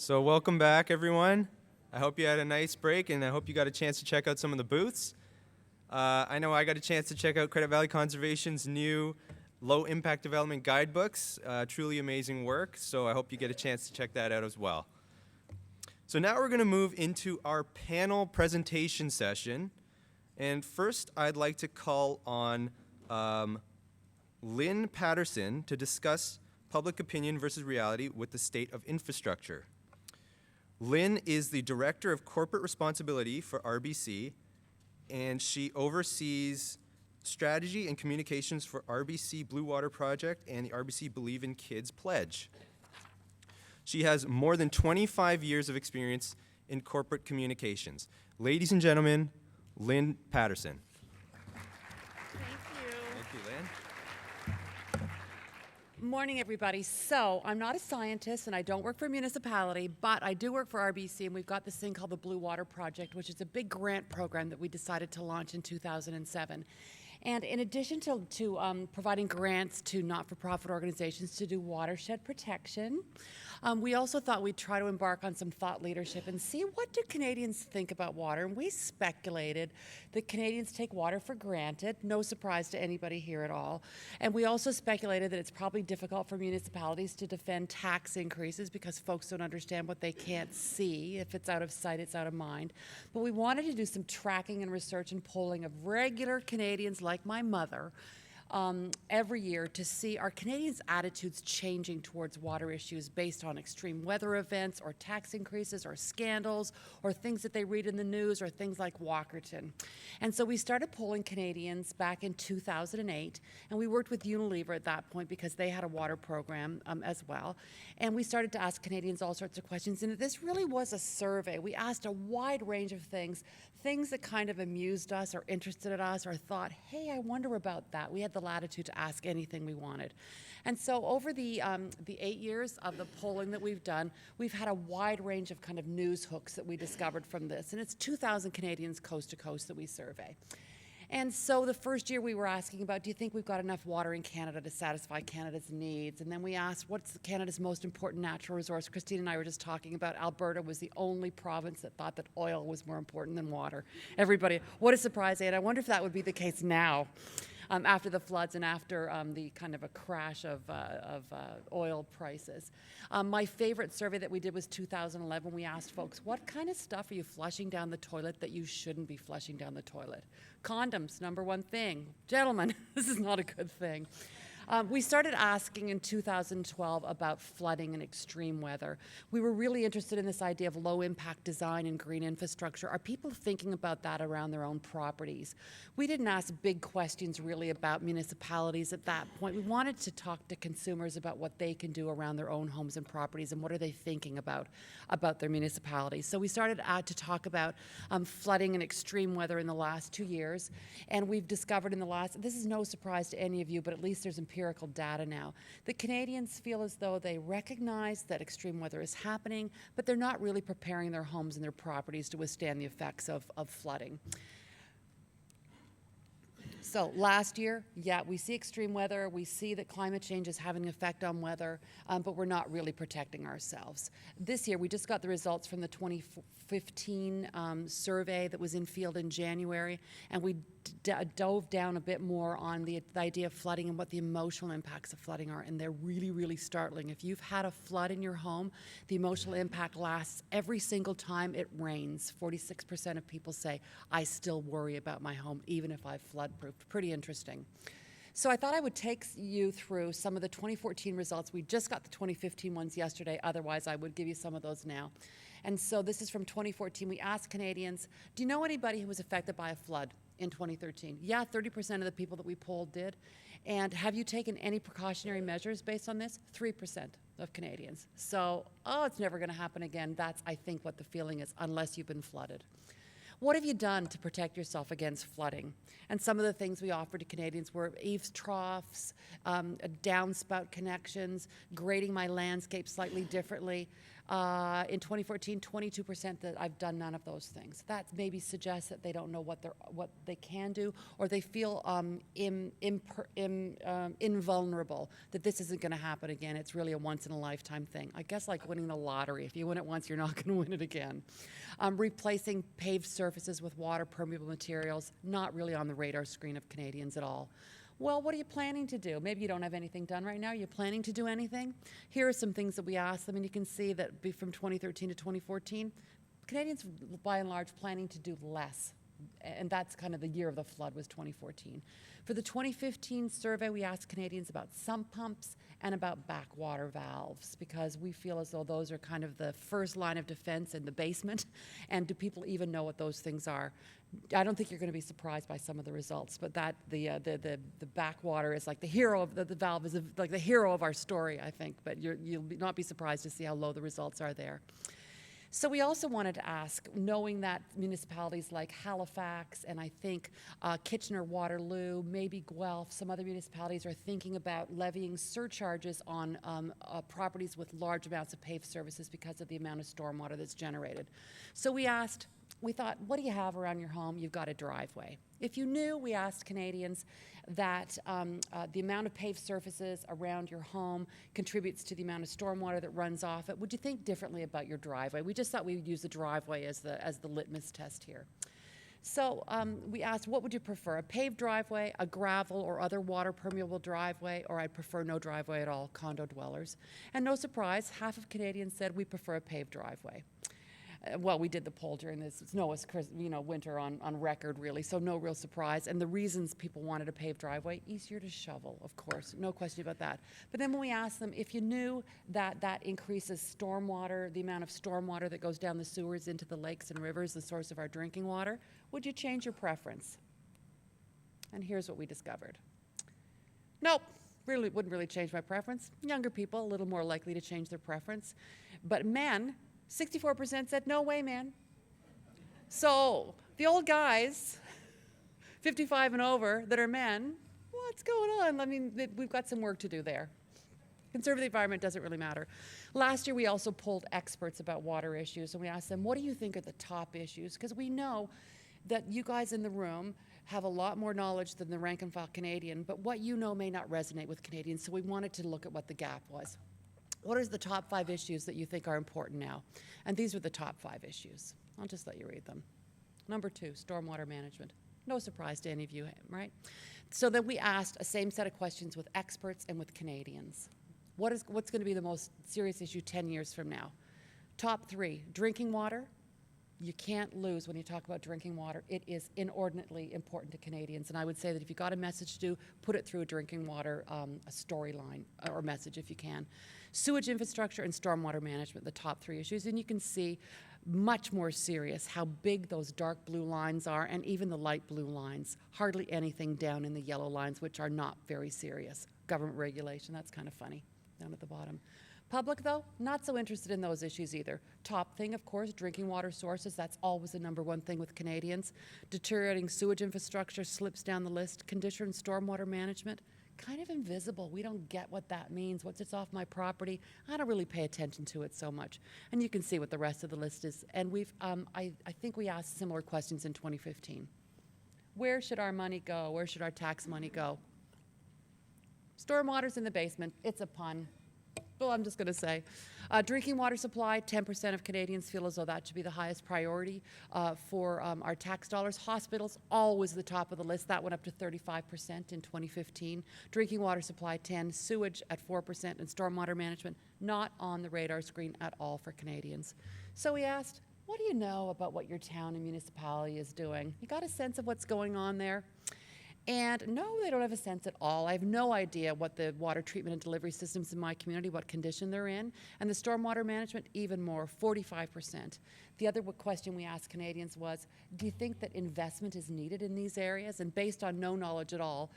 So welcome back, everyone. I hope you had a nice break, and I hope you got a chance to check out some of the booths. I know I got a chance to check out Credit Valley Conservation's new low-impact development guidebooks. Truly amazing work, so I hope you get a chance to check that out as well. So now we're going to move into our panel presentation session. And first, I'd like to call on Lynn Patterson to discuss public opinion versus reality with the state of infrastructure. Lynn is the Director of Corporate Responsibility for RBC, and she oversees strategy and communications for RBC Bluewater Project and the RBC Believe in Kids Pledge. She has more than 25 years of experience in corporate communications. Ladies and gentlemen, Lynn Patterson. Thank you. Thank you, Lynn. Morning, everybody. So I'm not a scientist and I don't work for a municipality, but I do work for RBC, and we've got this thing called the Blue Water Project, which is a big grant program that we decided to launch in 2007. And in addition to providing grants to not-for-profit organizations to do watershed protection, we also thought we'd try to embark on some thought leadership and see, what do Canadians think about water? And we speculated that Canadians take water for granted, no surprise to anybody here at all. And we also speculated that it's probably difficult for municipalities to defend tax increases because folks don't understand what they can't see. If it's out of sight, it's out of mind. But we wanted to do some tracking and research and polling of regular Canadians like my mother every year to see, are Canadians' attitudes changing towards water issues based on extreme weather events or tax increases or scandals or things that they read in the news or things like Walkerton. And so we started polling Canadians back in 2008, and we worked with Unilever at that point because they had a water program as well. And we started to ask Canadians all sorts of questions, and this really was a survey. We asked a wide range of things that kind of amused us or interested us or thought, hey, I wonder about that. We had the latitude to ask anything we wanted. And so over the 8 years of the polling that we've done, we've had a wide range of kind of news hooks that we discovered from this. And it's 2,000 Canadians coast to coast that we survey. And so the first year we were asking about, do you think we've got enough water in Canada to satisfy Canada's needs? And then we asked, what's Canada's most important natural resource? Christine and I were just talking about Alberta was the only province that thought that oil was more important than water. Everybody, what a surprise, and I wonder if that would be the case now. After the floods and after the kind of a crash of oil prices. My favorite survey that we did was 2011. We asked folks, what kind of stuff are you flushing down the toilet that you shouldn't be flushing down the toilet? Condoms, number one thing. Gentlemen, this is not a good thing. We started asking in 2012 about flooding and extreme weather. We were really interested in this idea of low-impact design and green infrastructure. Are people thinking about that around their own properties? We didn't ask big questions really about municipalities at that point. We wanted to talk to consumers about what they can do around their own homes and properties and what are they thinking about their municipalities. So we started to talk about flooding and extreme weather in the last 2 years, and we've discovered in the last, this is no surprise to any of you, but at least there's empirical data now, that Canadians feel as though they recognize that extreme weather is happening, but they're not really preparing their homes and their properties to withstand the effects of flooding. So last year, yeah, we see extreme weather, we see that climate change is having an effect on weather, but we're not really protecting ourselves. This year, we just got the results from the 2015 survey that was in field in January, and we dove down a bit more on the idea of flooding and what the emotional impacts of flooding are, and they're really, really startling. If you've had a flood in your home, the emotional impact lasts every single time it rains. 46% of people say, I still worry about my home, even if I've flood-proofed. Pretty interesting. So I thought I would take you through some of the 2014 results. We just got the 2015 ones yesterday, otherwise I would give you some of those now. And so this is from 2014. We asked Canadians, do you know anybody who was affected by a flood in 2013? Yeah, 30% of the people that we polled did. And have you taken any precautionary measures based on this? 3% of Canadians. So, it's never going to happen again. That's, I think, what the feeling is, unless you've been flooded. What have you done to protect yourself against flooding? And some of the things we offered to Canadians were eaves troughs, downspout connections, grading my landscape slightly differently, In 2014, 22% that I've done none of those things. That maybe suggests that they don't know what they can do, or they feel invulnerable, that this isn't going to happen again. It's really a once-in-a-lifetime thing. I guess like winning the lottery. If you win it once, you're not going to win it again. Replacing paved surfaces with water-permeable materials, not really on the radar screen of Canadians at all. Well, what are you planning to do? Maybe you don't have anything done right now. Are you planning to do anything? Here are some things that we asked them, and you can see that from 2013 to 2014, Canadians, by and large, planning to do less. And that's kind of the year of the flood was 2014. For the 2015 survey, we asked Canadians about sump pumps and about backwater valves, because we feel as though those are kind of the first line of defense in the basement. And do people even know what those things are? I don't think you're going to be surprised by some of the results, but that the backwater is like the hero of the valve is like the hero of our story, I think. But you'll not be surprised to see how low the results are there. So we also wanted to ask, knowing that municipalities like Halifax and I think Kitchener-Waterloo, maybe Guelph, some other municipalities are thinking about levying surcharges on properties with large amounts of paved surfaces because of the amount of stormwater that's generated. So we thought, what do you have around your home? You've got a driveway. If you knew, we asked Canadians that the amount of paved surfaces around your home contributes to the amount of stormwater that runs off it, would you think differently about your driveway? We just thought we would use the driveway as the litmus test here. So we asked, what would you prefer, a paved driveway, a gravel or other water permeable driveway, or I'd prefer no driveway at all, condo dwellers. And no surprise, half of Canadians said we prefer a paved driveway. Well, we did the poll during this snowest, winter on record, really, so no real surprise. And the reasons people wanted a paved driveway, easier to shovel, of course, no question about that. But then when we asked them, if you knew that that increases stormwater, the amount of stormwater that goes down the sewers into the lakes and rivers, the source of our drinking water, would you change your preference? And here's what we discovered. Nope, wouldn't really change my preference. Younger people, a little more likely to change their preference. But men, 64% said, no way, man. So the old guys, 55 and over, that are men, what's going on? I mean, we've got some work to do there. Conserve the environment doesn't really matter. Last year, we also polled experts about water issues, and we asked them, what do you think are the top issues? Because we know that you guys in the room have a lot more knowledge than the rank and file Canadian, but what you know may not resonate with Canadians, so we wanted to look at what the gap was. What are the top 5 issues that you think are important now? And these are the top 5 issues. I'll just let you read them. Number 2, stormwater management. No surprise to any of you, right? So then we asked a same set of questions with experts and with Canadians. What's going to be the most serious issue 10 years from now? Top 3, drinking water. You can't lose when you talk about drinking water. It is inordinately important to Canadians. And I would say that if you got a message to do, put it through a drinking water a storyline or message if you can. Sewage infrastructure and stormwater management, the top 3 issues. And you can see much more serious how big those dark blue lines are, and even the light blue lines. Hardly anything down in the yellow lines, which are not very serious. Government regulation, that's kind of funny, down at the bottom. Public, though, not so interested in those issues either. Top thing, of course, drinking water sources. That's always the #1 thing with Canadians. Deteriorating sewage infrastructure slips down the list. Condition and stormwater management, kind of invisible. We don't get what that means. Once it's off my property, I don't really pay attention to it so much. And you can see what the rest of the list is. And I think we asked similar questions in 2015. Where should our money go? Where should our tax money go? Stormwater's in the basement. It's a pun. Well, I'm just going to say. Drinking water supply, 10% of Canadians feel as though that should be the highest priority for our tax dollars. Hospitals, always the top of the list. That went up to 35% in 2015. Drinking water supply, 10%. Sewage at 4%. And stormwater management, not on the radar screen at all for Canadians. So we asked, what do you know about what your town and municipality is doing? You got a sense of what's going on there? And no, they don't have a sense at all. I have no idea what the water treatment and delivery systems in my community, what condition they're in. And the stormwater management, even more, 45%. The other question we asked Canadians was, do you think that investment is needed in these areas? And based on no knowledge at all,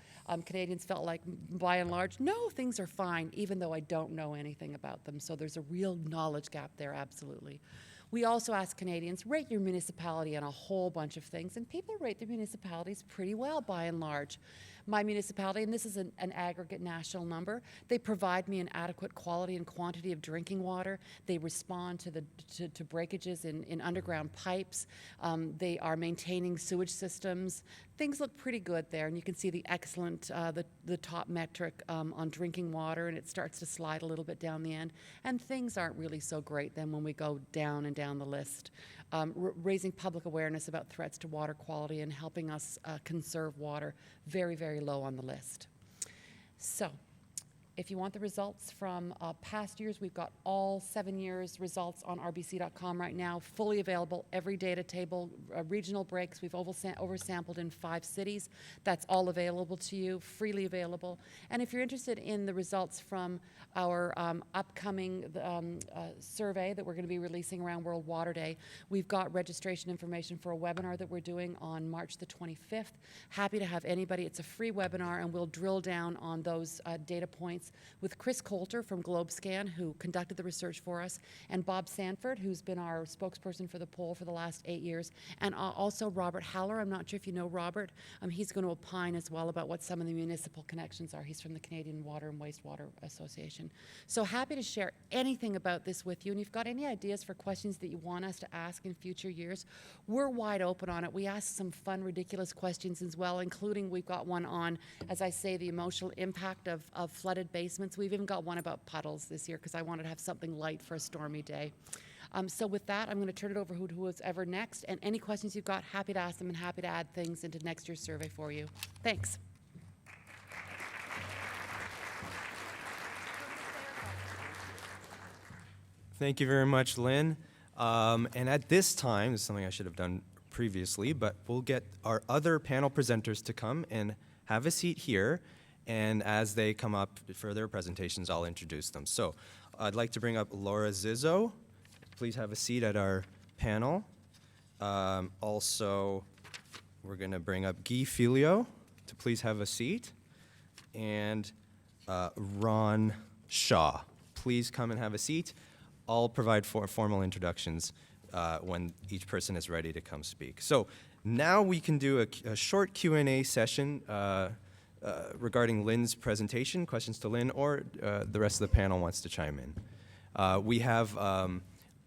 Canadians felt like, by and large, no, things are fine, even though I don't know anything about them. So there's a real knowledge gap there, absolutely. We also asked Canadians, rate your municipality on a whole bunch of things, and people rate their municipalities pretty well by and large. My municipality, and this is an aggregate national number, they provide me an adequate quality and quantity of drinking water. They respond to breakages in underground pipes. They are maintaining sewage systems. Things look pretty good there, and you can see the excellent, the top metric on drinking water, and it starts to slide a little bit down the end. And things aren't really so great then when we go down and down the list. Raising public awareness about threats to water quality and helping us conserve water, very, very low on the list. So, if you want the results from past years, we've got all 7 years results on rbc.com right now, fully available, every data table, regional breaks. We've oversampled in 5 cities. That's all available to you, freely available. And if you're interested in the results from our upcoming survey that we're going to be releasing around World Water Day, we've got registration information for a webinar that we're doing on March the 25th. Happy to have anybody. It's a free webinar, and we'll drill down on those data points with Chris Coulter from GlobeScan, who conducted the research for us, and Bob Sanford, who's been our spokesperson for the poll for the last 8 years, and also Robert Haller. I'm not sure if you know Robert. He's going to opine as well about what some of the municipal connections are. He's from the Canadian Water and Wastewater Association. So happy to share anything about this with you, and if you've got any ideas for questions that you want us to ask in future years, we're wide open on it. We ask some fun, ridiculous questions as well, including we've got one on, as I say, the emotional impact of flooded basements. We've even got one about puddles this year because I wanted to have something light for a stormy day. So with that, I'm going to turn it over to who's ever next. And any questions you've got, happy to ask them and happy to add things into next year's survey for you. Thanks. Thank you very much, Lynn. And at this time, this is something I should have done previously, but we'll get our other panel presenters to come and have a seat here. And as they come up for their presentations, I'll introduce them. So I'd like to bring up Laura Zizzo. Please have a seat at our panel. Also, we're going to bring up Guy Felio to please have a seat. And Ron Shaw, please come and have a seat. I'll provide formal introductions when each person is ready to come speak. So now we can do a short Q&A session regarding Lynn's presentation, questions to Lynn, or the rest of the panel wants to chime in. We have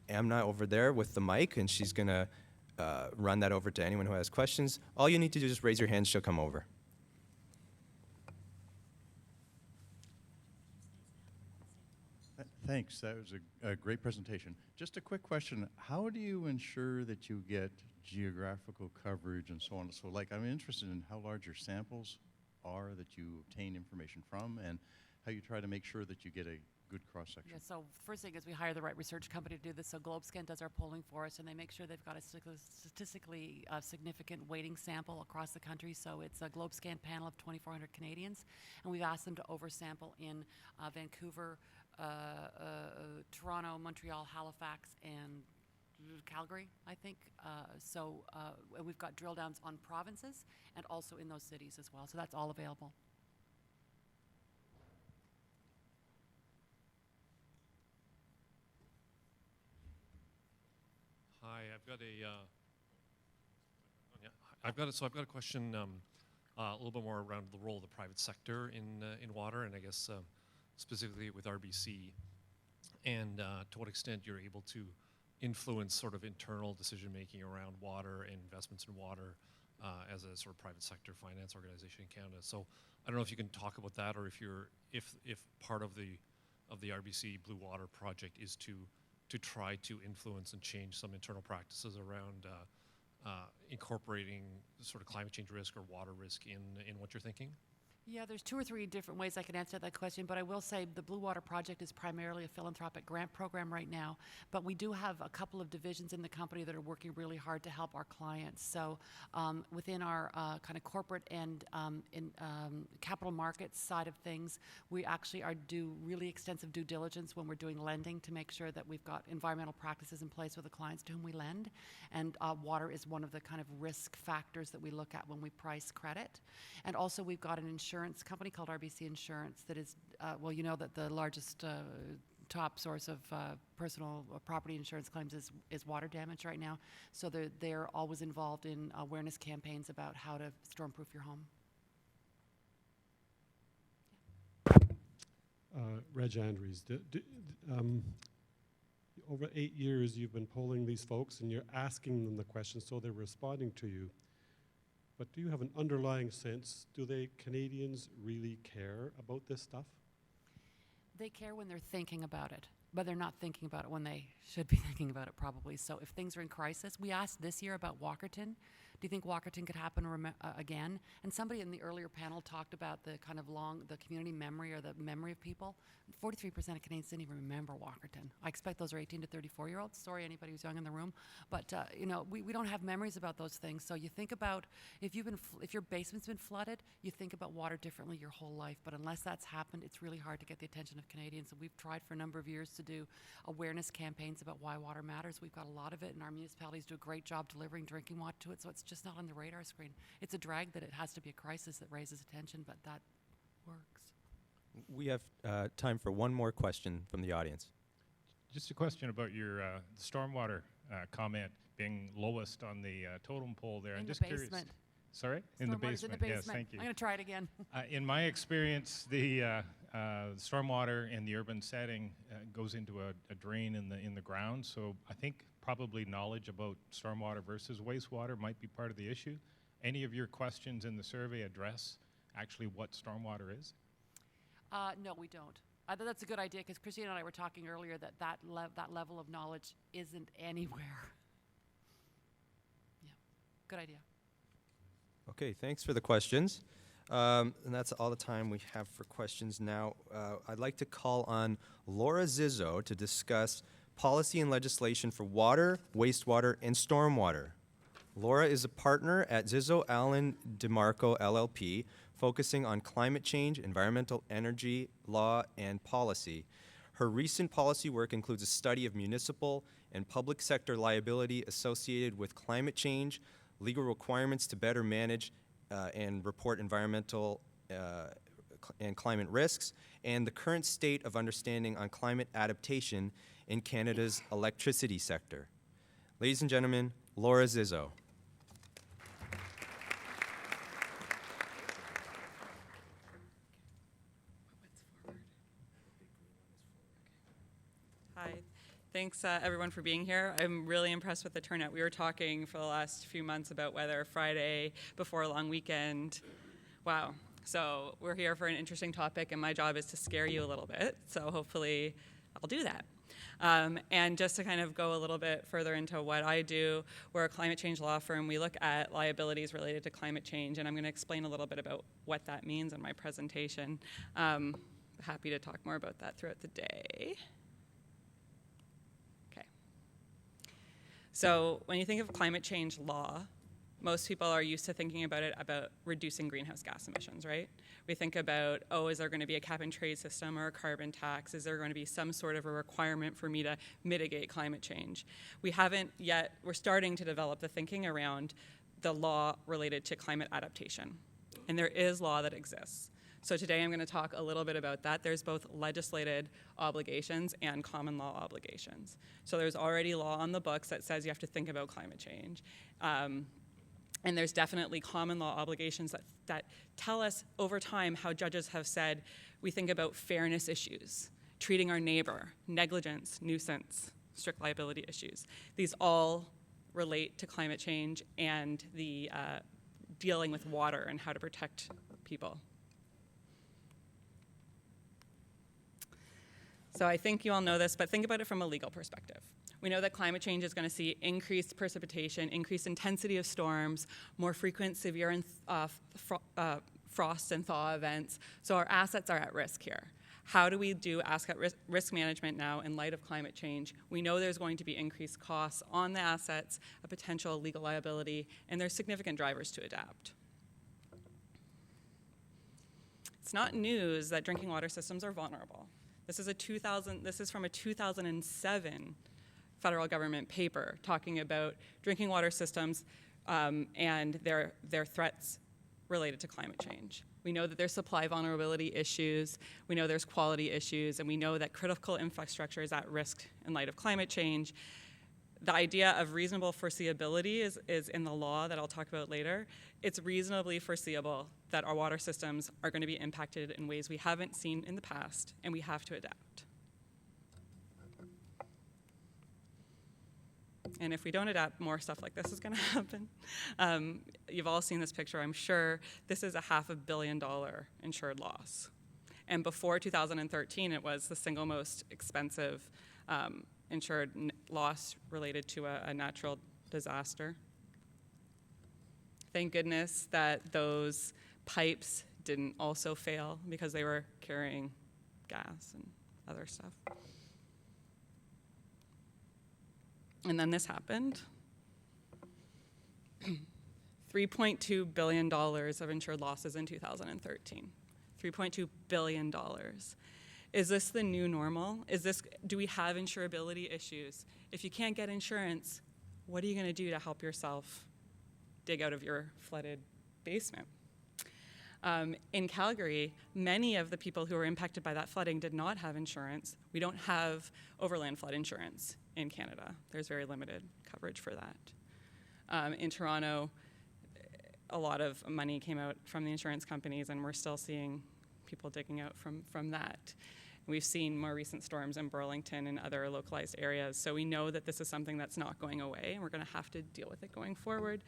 Amna over there with the mic, and she's going to run that over to anyone who has questions. All you need to do is just raise your hand, she'll come over. Thanks, that was a great presentation. Just a quick question, how do you ensure that you get geographical coverage and so on? So like, I'm interested in how large your samples are that you obtain information from, and how you try to make sure that you get a good cross-section. Yeah, so first thing is we hire the right research company to do this. So GlobeScan does our polling for us, and they make sure they've got a statistically significant weighting sample across the country. So it's a GlobeScan panel of 2,400 Canadians, and we've asked them to oversample in Vancouver, Toronto, Montreal, Halifax, and Calgary, I think. And we've got drill downs on provinces and also in those cities as well. So that's all available. Hi, I've got a question a little bit more around the role of the private sector in water, and I guess specifically with RBC, and to what extent you're able to influence sort of internal decision making around water and investments in water as a sort of private sector finance organization in Canada. So I don't know if you can talk about that, or if part of the RBC Bluewater project is to try to influence and change some internal practices around incorporating sort of climate change risk or water risk in what you're thinking? Yeah, there's 2 or 3 different ways I can answer that question, but I will say the Bluewater project is primarily a philanthropic grant program right now, but we do have a couple of divisions in the company that are working really hard to help our clients. So within our kind of corporate and capital markets side of things, we actually do really extensive due diligence when we're doing lending to make sure that we've got environmental practices in place with the clients to whom we lend, and water is one of the kind of risk factors that we look at when we price credit. And also we've got an insurance company called RBC Insurance that is, well, you know that the largest top source of personal property insurance claims is water damage right now. So they're always involved in awareness campaigns about how to stormproof your home. Reg Andrews. Over 8 years, you've been polling these folks, and you're asking them the questions, so they're responding to you. But do you have an underlying sense, Canadians really care about this stuff? They care when they're thinking about it, but they're not thinking about it when they should be thinking about it, probably. So if things are in crisis, we asked this year about Walkerton. Do you think Walkerton could happen again? And somebody in the earlier panel talked about the kind of the community memory or the memory of people. 43% of Canadians didn't even remember Walkerton. I expect those are 18 to 34-year-olds. Sorry, anybody who's young in the room. But, we don't have memories about those things. So you think about, if your basement's been flooded, you think about water differently your whole life. But unless that's happened, it's really hard to get the attention of Canadians. And we've tried for a number of years to do awareness campaigns about why water matters. We've got a lot of it, and our municipalities do a great job delivering drinking water to it. So it's just not on the radar screen. It's a drag that it has to be a crisis that raises attention, but that works. We have time for one more question from the audience. Just a question about your stormwater comment being lowest on the totem pole there. In I'm the just curious. basement. Sorry? In the basement. Yes, thank you. I'm going to try it again. In my experience, the stormwater in the urban setting goes into a drain in the ground. So I think probably knowledge about stormwater versus wastewater might be part of the issue. Any of your questions in the survey address actually what stormwater is? No, we don't. That's a good idea, because Christine and I were talking earlier that level of knowledge isn't anywhere. Yeah, good idea. Okay, thanks for the questions. And that's all the time we have for questions now. I'd like to call on Laura Zizzo to discuss policy and legislation for water, wastewater, and stormwater. Laura is a partner at Zizzo Allan DeMarco LLP, focusing on climate change, environmental energy, law, and policy. Her recent policy work includes a study of municipal and public sector liability associated with climate change, legal requirements to better manage and report environmental and climate risks, and the current state of understanding on climate adaptation in Canada's electricity sector. Ladies and gentlemen, Laura Zizzo. Hi. Thanks, everyone, for being here. I'm really impressed with the turnout. We were talking for the last few months about whether Friday before a long weekend. Wow. So we're here for an interesting topic, and my job is to scare you a little bit. So hopefully I'll do that. And just to kind of go a little bit further into what I do, we're a climate change law firm. We look at liabilities related to climate change, and I'm going to explain a little bit about what that means in my presentation. Happy to talk more about that throughout the day. So when you think of climate change law, most people are used to thinking about it about reducing greenhouse gas emissions, right? We think about, is there going to be a cap and trade system or a carbon tax? Is there going to be some sort of a requirement for me to mitigate climate change? We haven't yet, we're starting to develop the thinking around the law related to climate adaptation. And there is law that exists. So today I'm going to talk a little bit about that. There's both legislated obligations and common law obligations. So there's already law on the books that says you have to think about climate change. And there's definitely common law obligations that tell us over time how judges have said we think about fairness issues, treating our neighbor, negligence, nuisance, strict liability issues. These all relate to climate change and the dealing with water and how to protect people. So I think you all know this, but think about it from a legal perspective. We know that climate change is going to see increased precipitation, increased intensity of storms, more frequent severe frost and thaw events. So our assets are at risk here. How do we do asset risk management now in light of climate change? We know there's going to be increased costs on the assets, a potential legal liability, and there's significant drivers to adapt. It's not news that drinking water systems are vulnerable. This is from a 2007 federal government paper talking about drinking water systems and their threats related to climate change. We know that there's supply vulnerability issues, we know there's quality issues, and we know that critical infrastructure is at risk in light of climate change. The idea of reasonable foreseeability is in the law that I'll talk about later. It's reasonably foreseeable that our water systems are going to be impacted in ways we haven't seen in the past, and we have to adapt. And if we don't adapt, more stuff like this is going to happen. You've all seen this picture, I'm sure. This is a $500 million insured loss. And before 2013, it was the single most expensive insured loss related to a natural disaster. Thank goodness that those pipes didn't also fail because they were carrying gas and other stuff. And then this happened. $3.2 billion of insured losses in 2013. $3.2 billion. Is this the new normal? Do we have insurability issues? If you can't get insurance, what are you going to do to help yourself dig out of your flooded basement? In Calgary, many of the people who were impacted by that flooding did not have insurance. We don't have overland flood insurance in Canada. There's very limited coverage for that. In Toronto, a lot of money came out from the insurance companies, and we're still seeing people digging out from that. We've seen more recent storms in Burlington and other localized areas, so we know that this is something that's not going away, and we're going to have to deal with it going forward.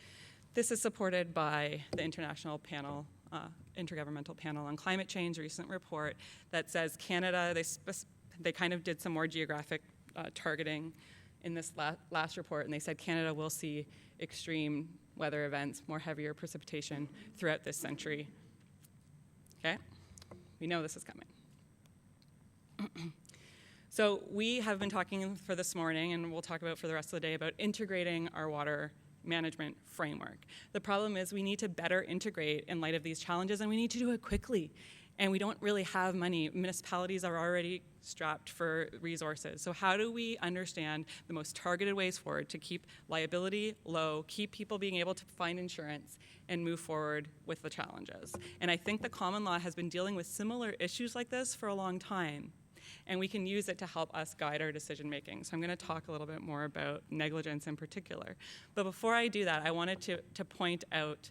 This is supported by the Intergovernmental Panel on Climate Change recent report that says Canada, they kind of did some more geographic targeting in this last report, and they said Canada will see extreme weather events, more heavier precipitation throughout this century. Okay? We know this is coming. So we have been talking for this morning, and we'll talk about for the rest of the day, about integrating our water management framework. The problem is we need to better integrate in light of these challenges, and we need to do it quickly. And we don't really have money. Municipalities are already strapped for resources. So how do we understand the most targeted ways forward to keep liability low, keep people being able to find insurance, and move forward with the challenges? And I think the common law has been dealing with similar issues like this for a long time, and we can use it to help us guide our decision making. So I'm going to talk a little bit more about negligence in particular. But before I do that, I wanted to point out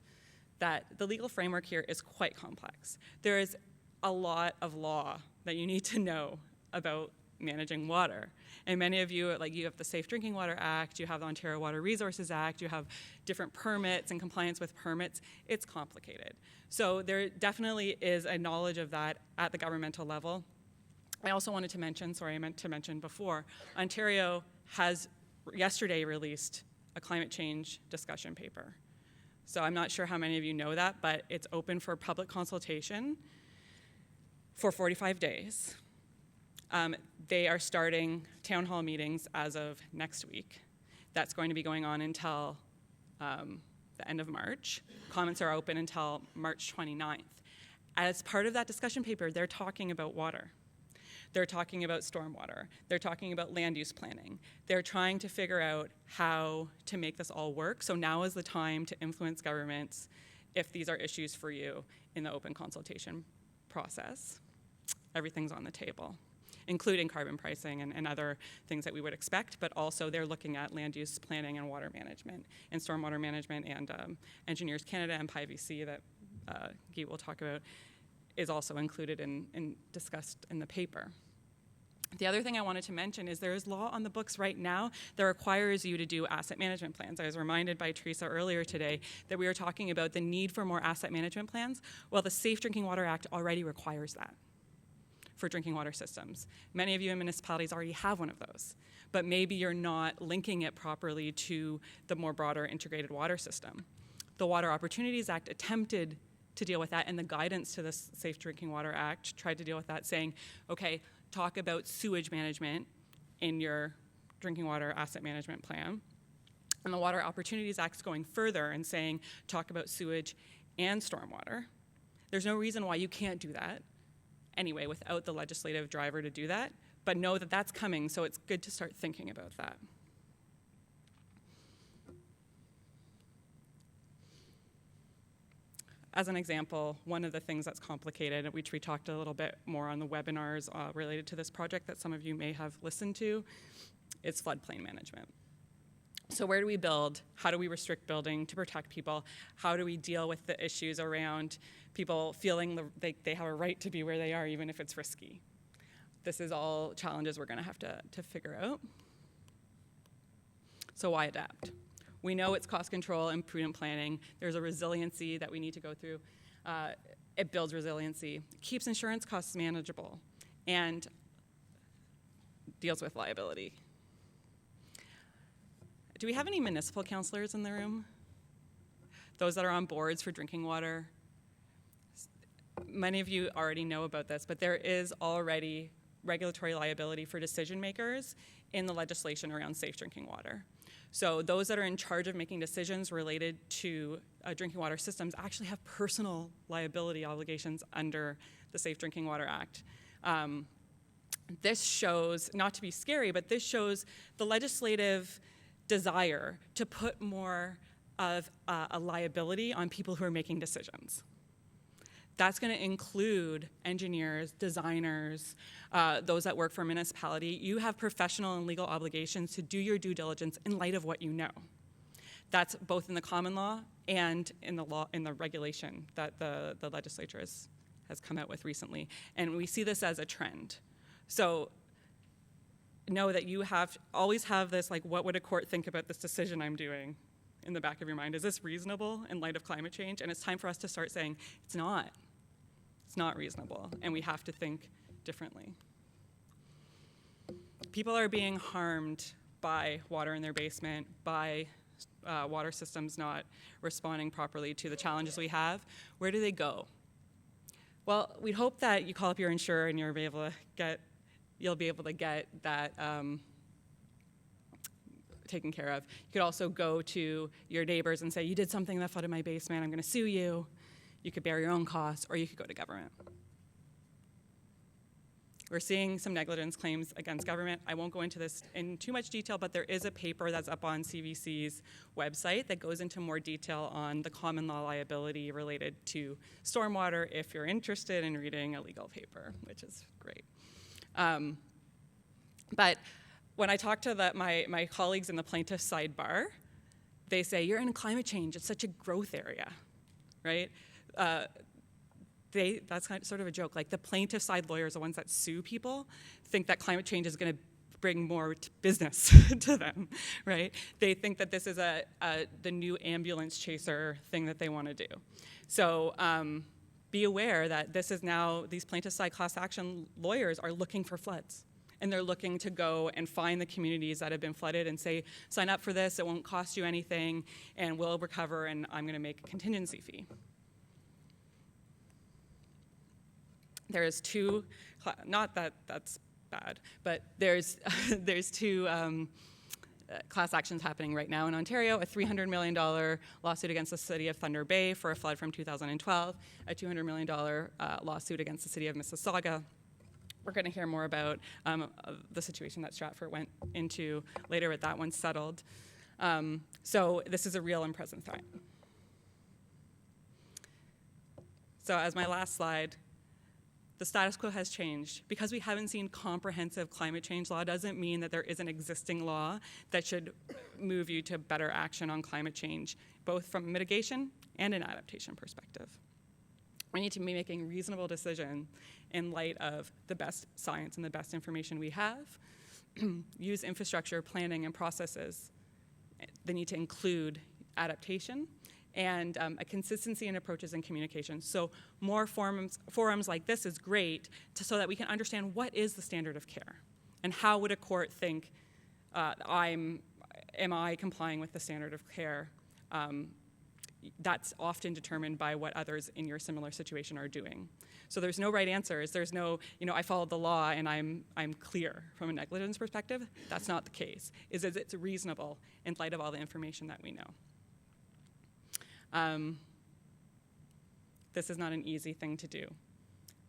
that the legal framework here is quite complex. There is a lot of law that you need to know about managing water. And many of you, like, you have the Safe Drinking Water Act, you have the Ontario Water Resources Act, you have different permits and compliance with permits. It's complicated. So there definitely is a knowledge of that at the governmental level. I also wanted to mention, I meant to mention before, Ontario has yesterday released a climate change discussion paper. So I'm not sure how many of you know that, but it's open for public consultation for 45 days. They are starting town hall meetings as of next week. That's going to be going on until the end of March. Comments are open until March 29th. As part of that discussion paper, they're talking about water. They're talking about stormwater. They're talking about land use planning. They're trying to figure out how to make this all work. So now is the time to influence governments if these are issues for you in the open consultation process. Everything's on the table, including carbon pricing and other things that we would expect, but also they're looking at land use planning and water management and stormwater management, and Engineers Canada and PIVC that Guy will talk about is also included and discussed in the paper. The other thing I wanted to mention is there is law on the books right now that requires you to do asset management plans. I was reminded by Teresa earlier today that we were talking about the need for more asset management plans. Well, the Safe Drinking Water Act already requires that for drinking water systems. Many of you in municipalities already have one of those, but maybe you're not linking it properly to the more broader integrated water system. The Water Opportunities Act attempted to deal with that, and the guidance to the Safe Drinking Water Act tried to deal with that, saying, okay, talk about sewage management in your drinking water asset management plan. And the Water Opportunities Act's going further and saying, talk about sewage and stormwater. There's no reason why you can't do that anyway without the legislative driver to do that, but know that that's coming, so it's good to start thinking about that. As an example, one of the things that's complicated, which we talked a little bit more on the webinars related to this project that some of you may have listened to, is floodplain management. So where do we build? How do we restrict building to protect people? How do we deal with the issues around people feeling they have a right to be where they are, even if it's risky? This is all challenges we're going to have to figure out. So why adapt? We know it's cost control and prudent planning. There's a resiliency that we need to go through. It builds resiliency, keeps insurance costs manageable, and deals with liability. Do we have any municipal councillors in the room? Those that are on boards for drinking water? Many of you already know about this, but there is already regulatory liability for decision makers in the legislation around safe drinking water. So those that are in charge of making decisions related to drinking water systems actually have personal liability obligations under the Safe Drinking Water Act. This shows, not to be scary, but this shows the legislative desire to put more of a liability on people who are making decisions. That's going to include engineers, designers, those that work for a municipality. You have professional and legal obligations to do your due diligence in light of what you know. That's both in the common law and in the law, in the regulation that the legislature has come out with recently. And we see this as a trend. So know that you always have this, like, what would a court think about this decision I'm doing in the back of your mind? Is this reasonable in light of climate change? And it's time for us to start saying, it's not. It's not reasonable, and we have to think differently. People are being harmed by water in their basement, by water systems not responding properly to the challenges we have. Where do they go? Well, we'd hope that you call up your insurer and you'll be able to get that taken care of. You could also go to your neighbors and say, you did something that flooded my basement, I'm going to sue you. You could bear your own costs, or you could go to government. We're seeing some negligence claims against government. I won't go into this in too much detail, but there is a paper that's up on CVC's website that goes into more detail on the common law liability related to stormwater if you're interested in reading a legal paper, which is great. But when I talk to my colleagues in the plaintiff's sidebar, they say, you're in climate change, it's such a growth area, right? That's sort of a joke. Like, the plaintiff side lawyers, the ones that sue people, think that climate change is going to bring more business to them, right? They think that this is the new ambulance chaser thing that they want to do. So be aware that this is now, these plaintiff side class action lawyers are looking for floods. And they're looking to go and find the communities that have been flooded and say, sign up for this, it won't cost you anything, and we'll recover, and I'm going to make a contingency fee. There's two, not that that's bad, but there's two class actions happening right now in Ontario, a $300 million lawsuit against the city of Thunder Bay for a flood from 2012, a $200 million lawsuit against the city of Mississauga. We're going to hear more about the situation that Stratford went into later with that one settled. So this is a real and present threat. So as my last slide, the status quo has changed. Because we haven't seen comprehensive climate change law doesn't mean that there is an existing law that should move you to better action on climate change, both from a mitigation and an adaptation perspective. We need to be making reasonable decisions in light of the best science and the best information we have. Use infrastructure planning and processes. They need to include adaptation and a consistency in approaches and communication. So more forums like this is great so that we can understand what is the standard of care and how would a court think, am I complying with the standard of care? That's often determined by what others in your similar situation are doing. So there's no right answers. There's no, I followed the law and I'm clear from a negligence perspective. That's not the case. It's reasonable in light of all the information that we know. This is not an easy thing to do,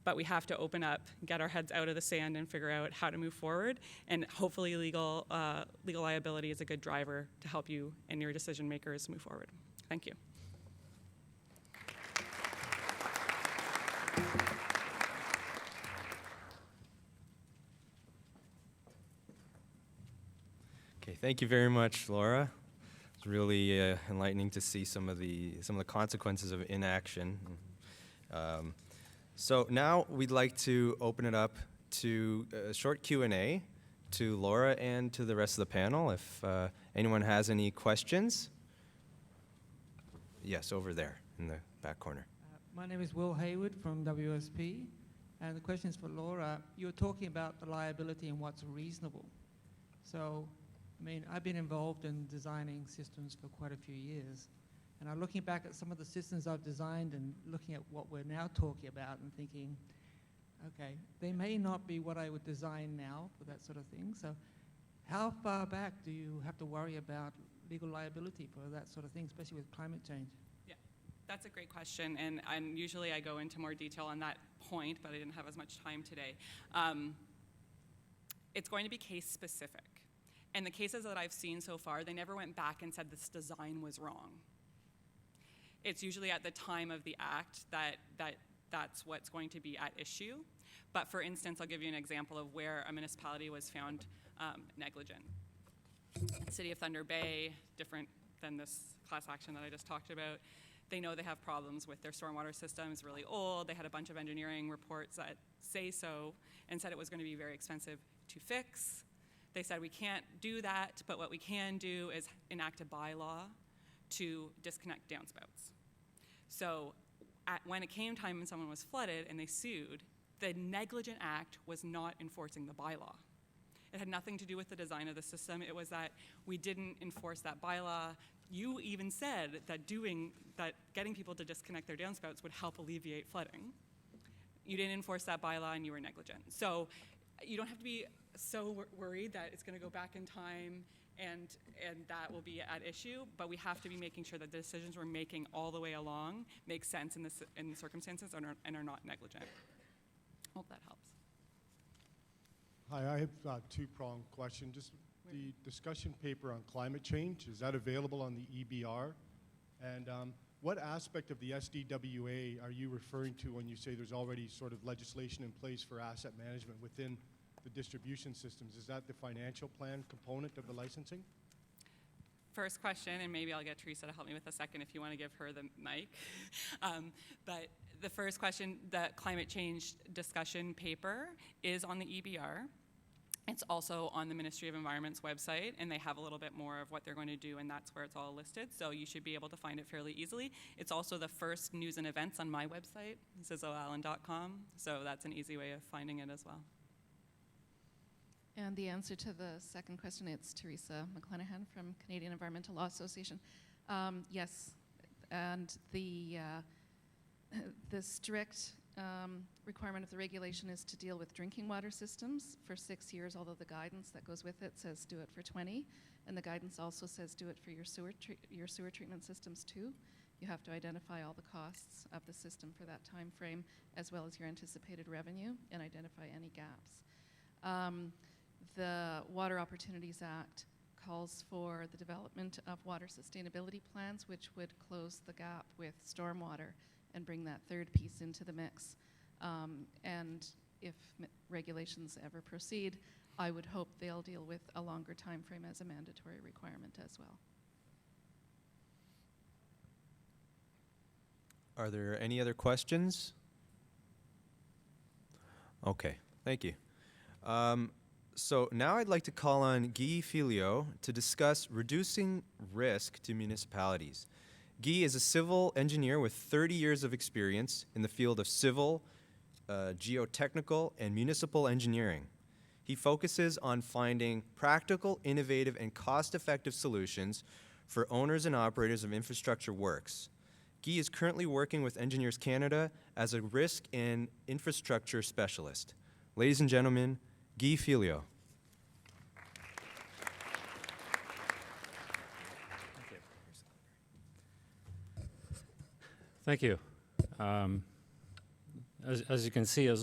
but we have to open up, get our heads out of the sand and figure out how to move forward, and hopefully legal liability is a good driver to help you and your decision makers move forward. Thank you. Okay, thank you very much, Laura. It's really enlightening to see some of the consequences of inaction. So now we'd like to open it up to a short Q&A to Laura and to the rest of the panel. If anyone has any questions. Yes, over there in the back corner. My name is Will Hayward from WSP, and the question is for Laura. You were talking about the liability and what's reasonable. So, I mean, I've been involved in designing systems for quite a few years, and I'm looking back at some of the systems I've designed and looking at what we're now talking about and thinking, okay, they may not be what I would design now for that sort of thing. So how far back do you have to worry about legal liability for that sort of thing, especially with climate change? Yeah, that's a great question, and usually I go into more detail on that point, but I didn't have as much time today. It's going to be case specific. And the cases that I've seen so far, they never went back and said this design was wrong. It's usually at the time of the act that's what's going to be at issue. But for instance, I'll give you an example of where a municipality was found negligent. City of Thunder Bay, different than this class action that I just talked about. They know they have problems with their stormwater system. It's really old. They had a bunch of engineering reports that say so and said it was going to be very expensive to fix. They said we can't do that, but what we can do is enact a bylaw to disconnect downspouts. So when it came time when someone was flooded and they sued, the negligent act was not enforcing the bylaw. It had nothing to do with the design of the system. It was that we didn't enforce that bylaw. You even said that getting people to disconnect their downspouts would help alleviate flooding. You didn't enforce that bylaw and you were negligent. So you don't have to be so worried that it's going to go back in time and that will be at issue, but we have to be making sure that the decisions we're making all the way along make sense in the circumstances and are not negligent. Hope that helps. Hi, I have a two-pronged question. Just the discussion paper on climate change, is that available on the EBR? And what aspect of the SDWA are you referring to when you say there's already sort of legislation in place for asset management within the distribution systems? Is that the financial plan component of the licensing? First question, and maybe I'll get Teresa to help me with a second if you want to give her the mic. But the first question, the climate change discussion paper is on the EBR. It's also on the Ministry of Environment's website, and they have a little bit more of what they're going to do, and that's where it's all listed. So you should be able to find it fairly easily. It's also the first news and events on my website, ZizzoAllan.com. So that's an easy way of finding it as well. And the answer to the second question, it's Teresa McClenahan from Canadian Environmental Law Association. Yes, and the strict requirement of the regulation is to deal with drinking water systems for 6 years, although the guidance that goes with it says do it for 20, and the guidance also says do it for your sewer treatment systems too. You have to identify all the costs of the system for that time frame, as well as your anticipated revenue, and identify any gaps. The Water Opportunities Act calls for the development of water sustainability plans, which would close the gap with stormwater and bring that third piece into the mix. And if regulations ever proceed, I would hope they'll deal with a longer time frame as a mandatory requirement as well. Are there any other questions? Okay, thank you. So now I'd like to call on Guy Felio to discuss reducing risk to municipalities. Guy is a civil engineer with 30 years of experience in the field of civil, geotechnical, and municipal engineering. He focuses on finding practical, innovative, and cost-effective solutions for owners and operators of infrastructure works. Guy is currently working with Engineers Canada as a risk and infrastructure specialist. Ladies and gentlemen, Guy Felio. Thank you. As you can see, I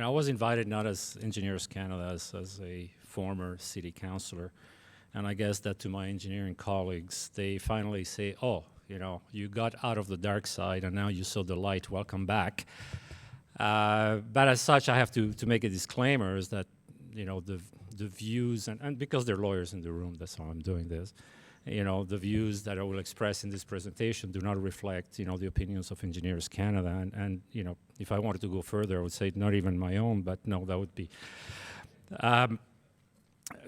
was invited not as Engineers Canada, as a former city councillor, and I guess that to my engineering colleagues, they finally say, "Oh, you got out of the dark side, and now you saw the light. Welcome back." But as such, I have to make a disclaimer: is that the views and because they're lawyers in the room, that's how I'm doing this, the views that I will express in this presentation do not reflect, the opinions of Engineers Canada. And if I wanted to go further, I would say not even my own, but no, that would be.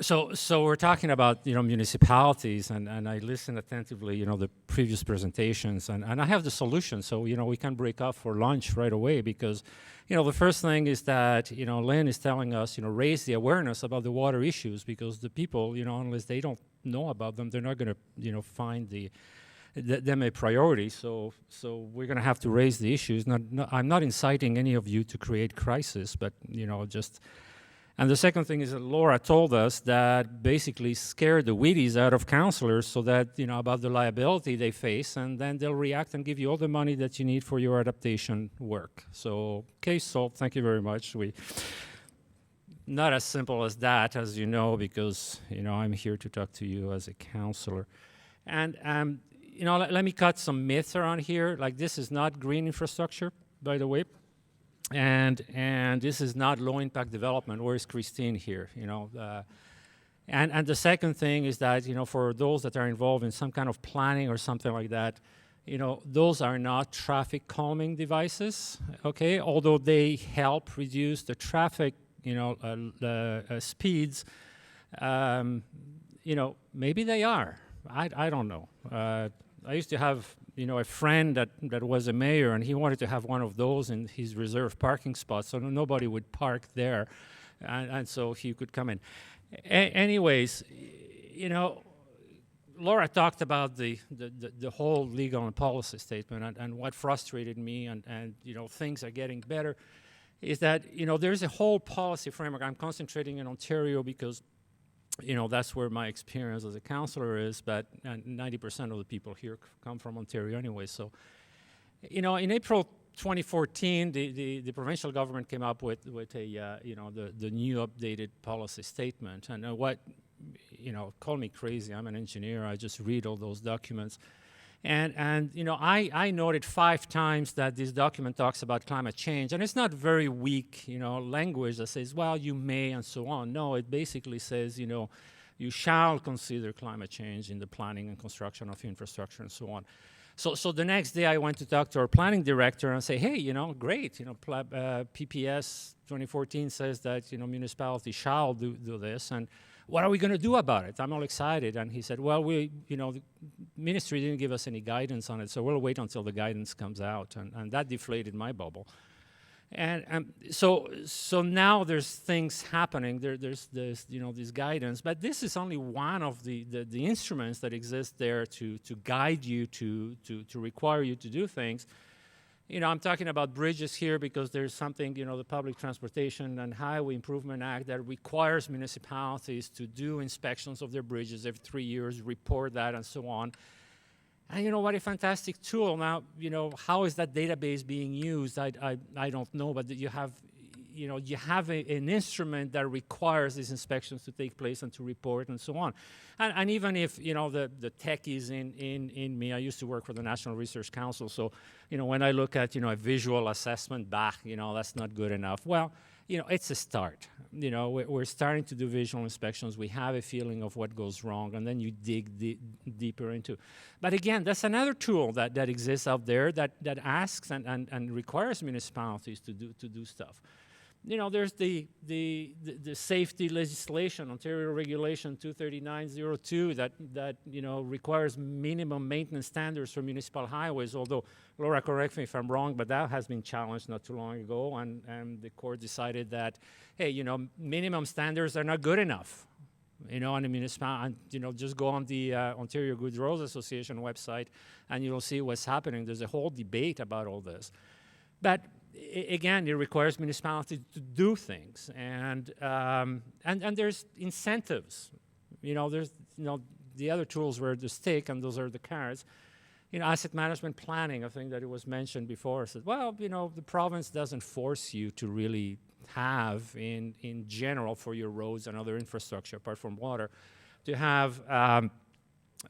So we're talking about, municipalities, and I listened attentively, the previous presentations, and I have the solution. So, we can break off for lunch right away because, the first thing is that, Lynn is telling us, raise the awareness about the water issues because the people, unless they don't know about them, they're not going to, find them a priority. So we're going to have to raise the issues. I'm not inciting any of you to create crisis, but, just... And the second thing is that Laura told us that basically scare the Wheaties out of councillors so that, about the liability they face, and then they'll react and give you all the money that you need for your adaptation work. So, case solved, thank you very much. Not as simple as that, as you know, because, I'm here to talk to you as a councillor. And, let me cut some myths around here. Like, this is not green infrastructure, by the way. And this is not low-impact development. Where is Christine here? And the second thing is that for those that are involved in some kind of planning or something like that, those are not traffic calming devices. Okay, although they help reduce the traffic, speeds. Maybe they are. I don't know. I used to have a friend that was a mayor, and he wanted to have one of those in his reserved parking spot, so nobody would park there, and so he could come in. Anyways, Laura talked about the whole legal and policy statement, and what frustrated me, and things are getting better, is that there's a whole policy framework. I'm concentrating in Ontario because that's where my experience as a councillor is, but 90% of the people here come from Ontario anyway. So, in April 2014, the provincial government came up with a, the new updated policy statement. And call me crazy, I'm an engineer, I just read all those documents. And I noted 5 times that this document talks about climate change, and it's not very weak, language that says, well, you may, and so on. No, it basically says, you shall consider climate change in the planning and construction of infrastructure and so on. So the next day I went to talk to our planning director and say, hey, great, PPS 2014 says that, municipalities shall do this, and what are we going to do about it? I'm all excited. And he said, well, the ministry didn't give us any guidance on it, so we'll wait until the guidance comes out. And that deflated my bubble. And so now there's things happening. There's this guidance. But this is only one of the instruments that exist there to guide you, to require you to do things. I'm talking about bridges here because there's something, the Public Transportation and Highway Improvement Act that requires municipalities to do inspections of their bridges every 3 years, report that, and so on. And what a fantastic tool. Now, how is that database being used? I don't know, but you have an instrument that requires these inspections to take place and to report and so on. And even if, the tech is in me, I used to work for the National Research Council, so, when I look at, a visual assessment back, that's not good enough. Well, it's a start. We're starting to do visual inspections. We have a feeling of what goes wrong, and then you dig deeper into. But again, that's another tool that exists out there that asks and requires municipalities to do stuff. There's the safety legislation, Ontario Regulation 23902, that requires minimum maintenance standards for municipal highways. Although, Laura, correct me if I'm wrong, but that has been challenged not too long ago, and the court decided that, hey, minimum standards are not good enough. On the municipal, just go on the Ontario Good Roads Association website, and you'll see what's happening. There's a whole debate about all this, but again, it requires municipalities to do things, and there's incentives. There's the other tools were the stick, and those are the carrots. Asset management planning, I think that it was mentioned before. Said, well, the province doesn't force you to really have in general for your roads and other infrastructure apart from water to have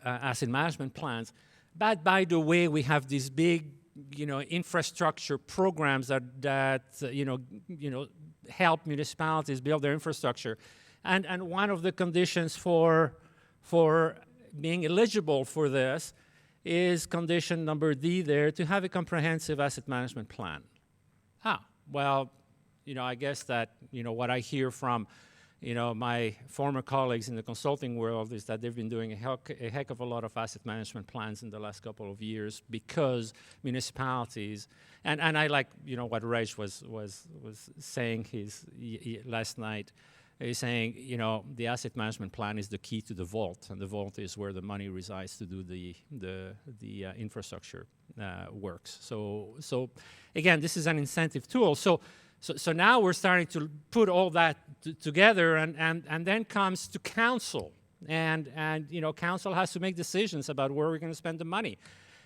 asset management plans. But by the way, we have these big infrastructure programs that help municipalities build their infrastructure, and one of the conditions for being eligible for this is condition number D there, to have a comprehensive asset management plan. Well, I guess that, what I hear from, my former colleagues in the consulting world is that they've been doing a heck of a lot of asset management plans in the last couple of years, because municipalities, and I like, what Reg was saying last night. He's saying, the asset management plan is the key to the vault, and the vault is where the money resides to do the infrastructure works. So again, this is an incentive tool. So now we're starting to put all that together, and then comes to council, and council has to make decisions about where we're going to spend the money.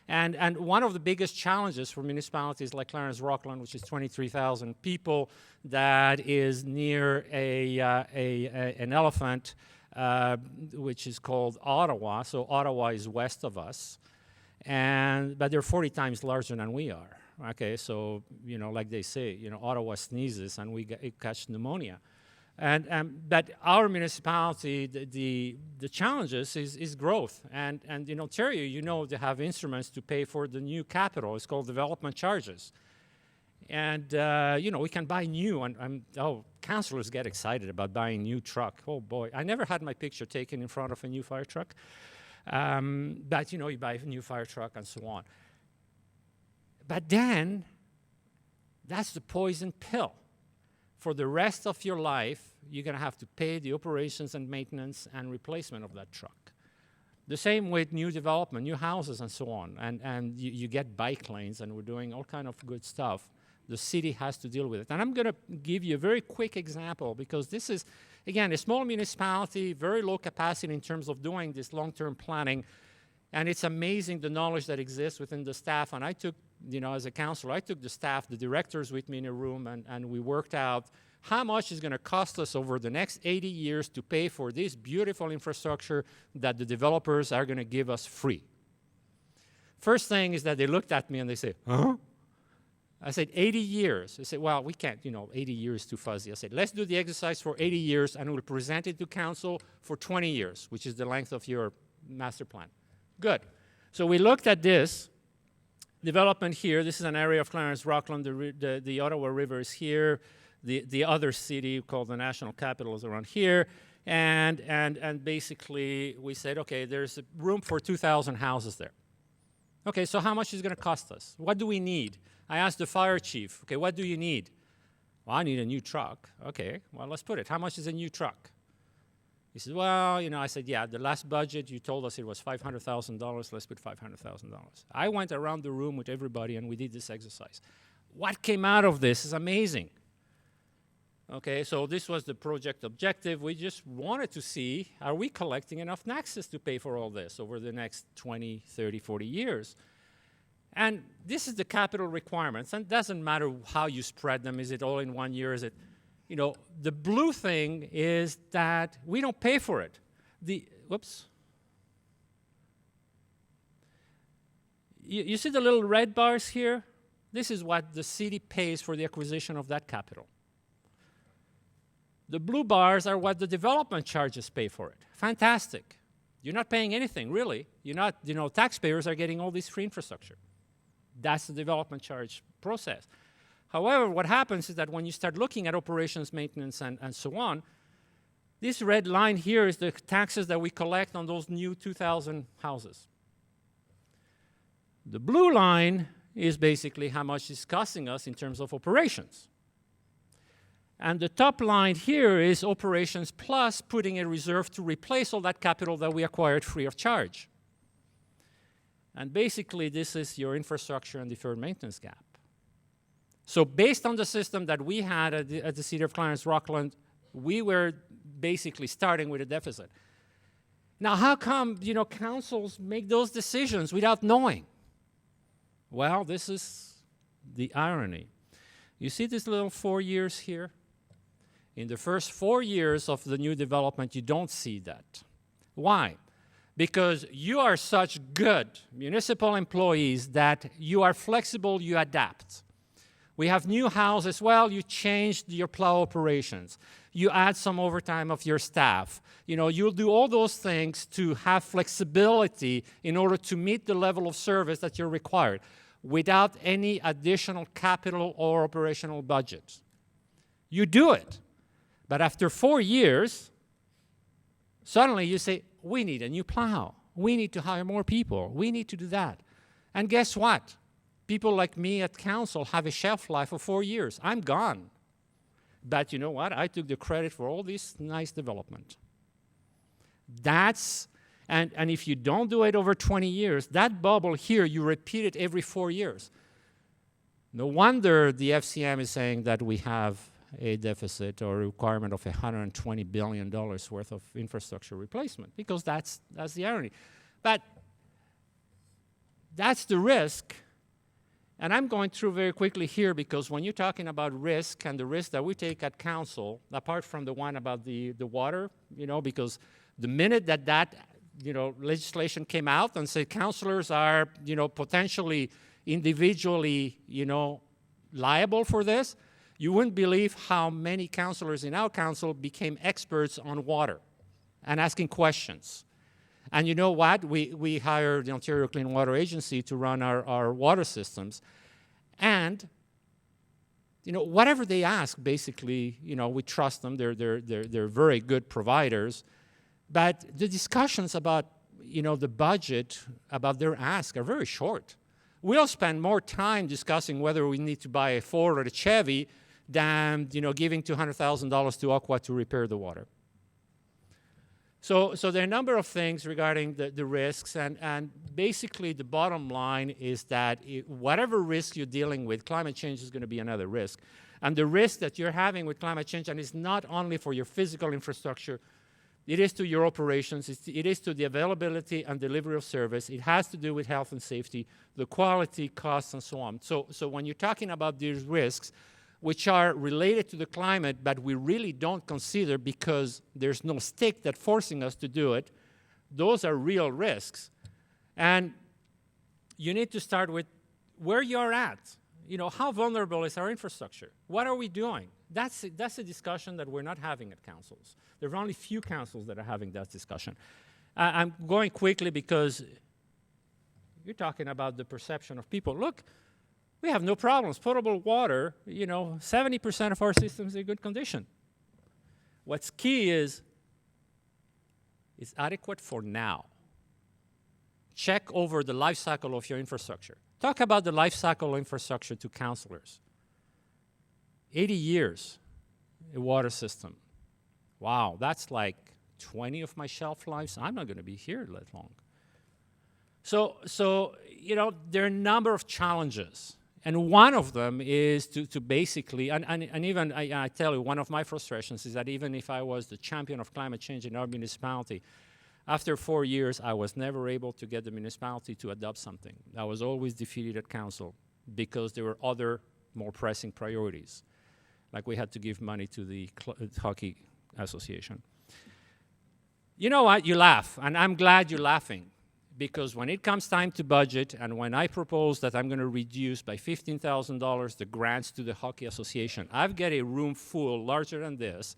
And one of the biggest challenges for municipalities like Clarence Rockland, which is 23,000 people, that is near an elephant, which is called Ottawa. So Ottawa is west of us, but they're 40 times larger than we are. Okay, so like they say, Ottawa sneezes and we catch pneumonia. But our municipality, the challenges is growth. And in Ontario, they have instruments to pay for the new capital. It's called development charges. And, we can buy new. Councillors get excited about buying new truck. Oh, boy. I never had my picture taken in front of a new fire truck. But, you buy a new fire truck and so on. But then, that's the poison pill. For the rest of your life, you're going to have to pay the operations and maintenance and replacement of that truck. The same with new development, new houses and so on. And you get bike lanes, and we're doing all kind of good stuff. The city has to deal with it. And I'm going to give you a very quick example, because this is, again, a small municipality, very low capacity in terms of doing this long-term planning. And it's amazing the knowledge that exists within the staff. And I took, as a councillor, I took the staff, the directors with me in a room, and we worked out how much is going to cost us over the next 80 years to pay for this beautiful infrastructure that the developers are going to give us free. First thing is that they looked at me and they said, huh? I said, 80 years. They said, well, we can't, 80 years is too fuzzy. I said, let's do the exercise for 80 years, and we'll present it to council for 20 years, which is the length of your master plan. Good. So we looked at this development here. This is an area of Clarence Rockland. The Ottawa River is here. The other city called the National Capital is around here. And basically we said, okay, there's room for 2,000 houses there. Okay, so how much is it going to cost us? What do we need? I asked the fire chief, okay, what do you need? Well, I need a new truck. Okay, well, let's put it. How much is a new truck? He said, well, I said, yeah, the last budget, you told us it was $500,000. Let's put $500,000. I went around the room with everybody, and we did this exercise. What came out of this is amazing. Okay, so this was the project objective. We just wanted to see, are we collecting enough taxes to pay for all this over the next 20, 30, 40 years? And this is the capital requirements. And it doesn't matter how you spread them. Is it all in 1 year? Is it... the blue thing is that we don't pay for it. Whoops. You see the little red bars here? This is what the city pays for the acquisition of that capital. The blue bars are what the development charges pay for it. Fantastic. You're not paying anything, really. You're not, taxpayers are getting all this free infrastructure. That's the development charge process. However, what happens is that when you start looking at operations, maintenance, and so on, this red line here is the taxes that we collect on those new 2,000 houses. The blue line is basically how much it's costing us in terms of operations. And the top line here is operations plus putting a reserve to replace all that capital that we acquired free of charge. And basically, this is your infrastructure and deferred maintenance gap. So based on the system that we had at the City of Clarence Rockland, we were basically starting with a deficit. Now, how come, councils make those decisions without knowing? Well, this is the irony. You see these little 4 years here? In the first 4 years of the new development, you don't see that. Why? Because you are such good municipal employees that you are flexible, you adapt. We have new houses, well, you changed your plow operations. You add some overtime of your staff. You know, you'll do all those things to have flexibility in order to meet the level of service that you're required without any additional capital or operational budget. You do it. But after 4 years, suddenly you say, we need a new plow. We need to hire more people. We need to do that. And guess what? People like me at council have a shelf life of 4 years. I'm gone. But you know what? I took the credit for all this nice development. That's, and if you don't do it over 20 years, that bubble here, you repeat it every 4 years. No wonder the FCM is saying that we have a deficit or a requirement of $120 billion worth of infrastructure replacement, because that's the irony. But that's the risk. And I'm going through very quickly here, because when you're talking about risk and the risk that we take at council, apart from the one about the water, you know, because the minute that legislation came out and said councillors are, potentially individually, liable for this, you wouldn't believe how many councillors in our council became experts on water and asking questions. And you know what? We hired the Ontario Clean Water Agency to run our water systems. And, whatever they ask, basically, we trust them. They're very good providers. But the discussions about, the budget, about their ask are very short. We'll spend more time discussing whether we need to buy a Ford or a Chevy than, giving $200,000 to Aqua to repair the water. So there are a number of things regarding the risks, and basically the bottom line is that whatever risk you're dealing with, climate change is going to be another risk. And the risk that you're having with climate change, and it's not only for your physical infrastructure, it is to your operations, it is to the availability and delivery of service, it has to do with health and safety, the quality, costs, and so on. So when you're talking about these risks, which are related to the climate, but we really don't consider because there's no stick that's forcing us to do it, those are real risks. And you need to start with where you're at. How vulnerable is our infrastructure? What are we doing? That's a discussion that we're not having at councils. There are only few councils that are having that discussion. I'm going quickly because you're talking about the perception of people. Look, we have no problems. Potable water, 70% of our systems are in good condition. What's key is it's adequate for now. Check over the life cycle of your infrastructure. Talk about the life cycle infrastructure to councillors. 80 years, a water system. Wow, that's like 20 of my shelf lives. I'm not going to be here that long. So there are a number of challenges. And one of them is to basically, and even I tell you, one of my frustrations is that even if I was the champion of climate change in our municipality, after 4 years, I was never able to get the municipality to adopt something. I was always defeated at council because there were other more pressing priorities. Like we had to give money to the hockey association. You know what? You laugh, and I'm glad you're laughing. Because when it comes time to budget, and when I propose that I'm going to reduce by $15,000 the grants to the Hockey Association, I've got a room full, larger than this,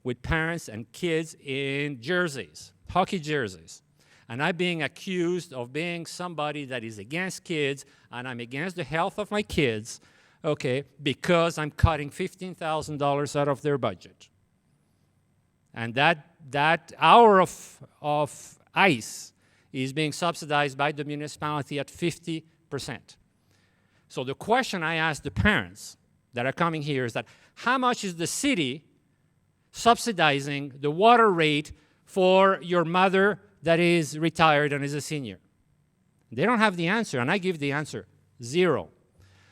with parents and kids in jerseys, hockey jerseys. And I'm being accused of being somebody that is against kids, and I'm against the health of my kids, okay, because I'm cutting $15,000 out of their budget. And that hour of ice is being subsidized by the municipality at 50%. So the question I ask the parents that are coming here is that how much is the city subsidizing the water rate for your mother that is retired and is a senior? They don't have the answer, and I give the answer, 0.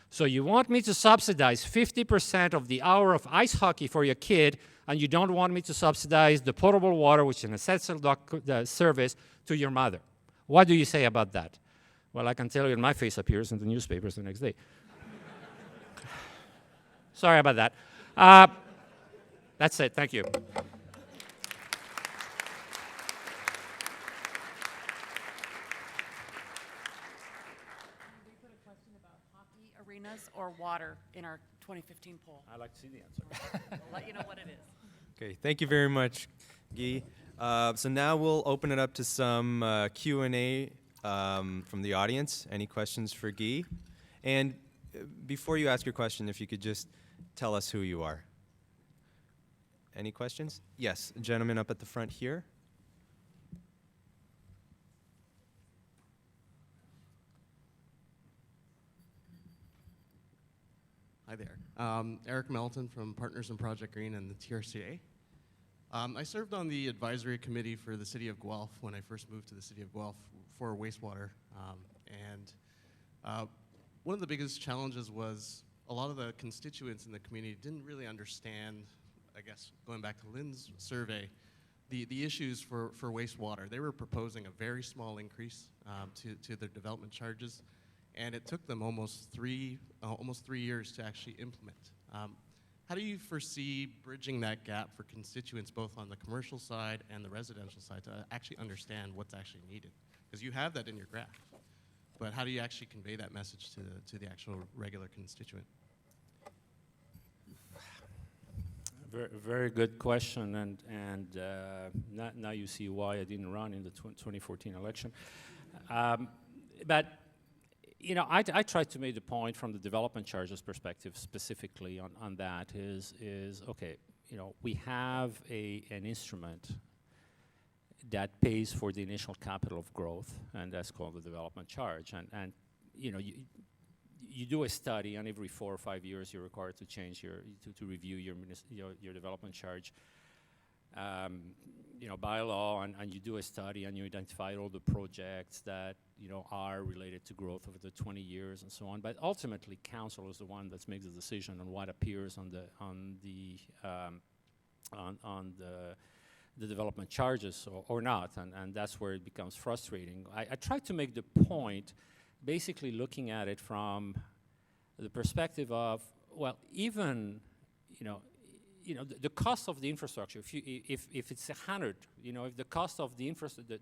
So you want me to subsidize 50% of the hour of ice hockey for your kid, and you don't want me to subsidize the potable water, which is an essential service, to your mother. What do you say about that? Well, I can tell you my face appears in the newspapers the next day. Sorry about that. That's it. Thank you. Can we put a question about hockey arenas or water in our 2015 poll? I'd like to see the answer. We'll let you know what it is. Okay, thank you very much, Guy. So now we'll open it up to some Q&A from the audience. Any questions for Guy? And before you ask your question, if you could just tell us who you are. Any questions? Yes, gentleman up at the front here. Hi there. Eric Melton from Partners in Project Green and the TRCA. I served on the advisory committee for the city of Guelph when I first moved to the city of Guelph for wastewater. One of the biggest challenges was a lot of the constituents in the community didn't really understand, I guess, going back to Lynn's survey, the issues for wastewater. They were proposing a very small increase to their development charges, and it took them almost 3 years to actually implement. How do you foresee bridging that gap for constituents both on the commercial side and the residential side to actually understand what's actually needed? Because you have that in your graph, but how do you actually convey that message to the actual regular constituent? Very good question, and now you see why I didn't run in the 2014 election. But you know, I tried to make the point from the development charges perspective specifically on that is okay, you know, we have an instrument that pays for the initial capital of growth, and that's called the development charge. And you know, you do a study, and every 4 or 5 years you're required to change to review your development charge. You know, by law, and you do a study and you identify all the projects that, you know, are related to growth over the 20 years and so on. But ultimately, council is the one that makes the decision on what appears on the development charges or not, and that's where it becomes frustrating. I tried to make the point, basically looking at it from the perspective of, well, even, you know, the cost of the infrastructure, if it's 100, you know, if the cost of the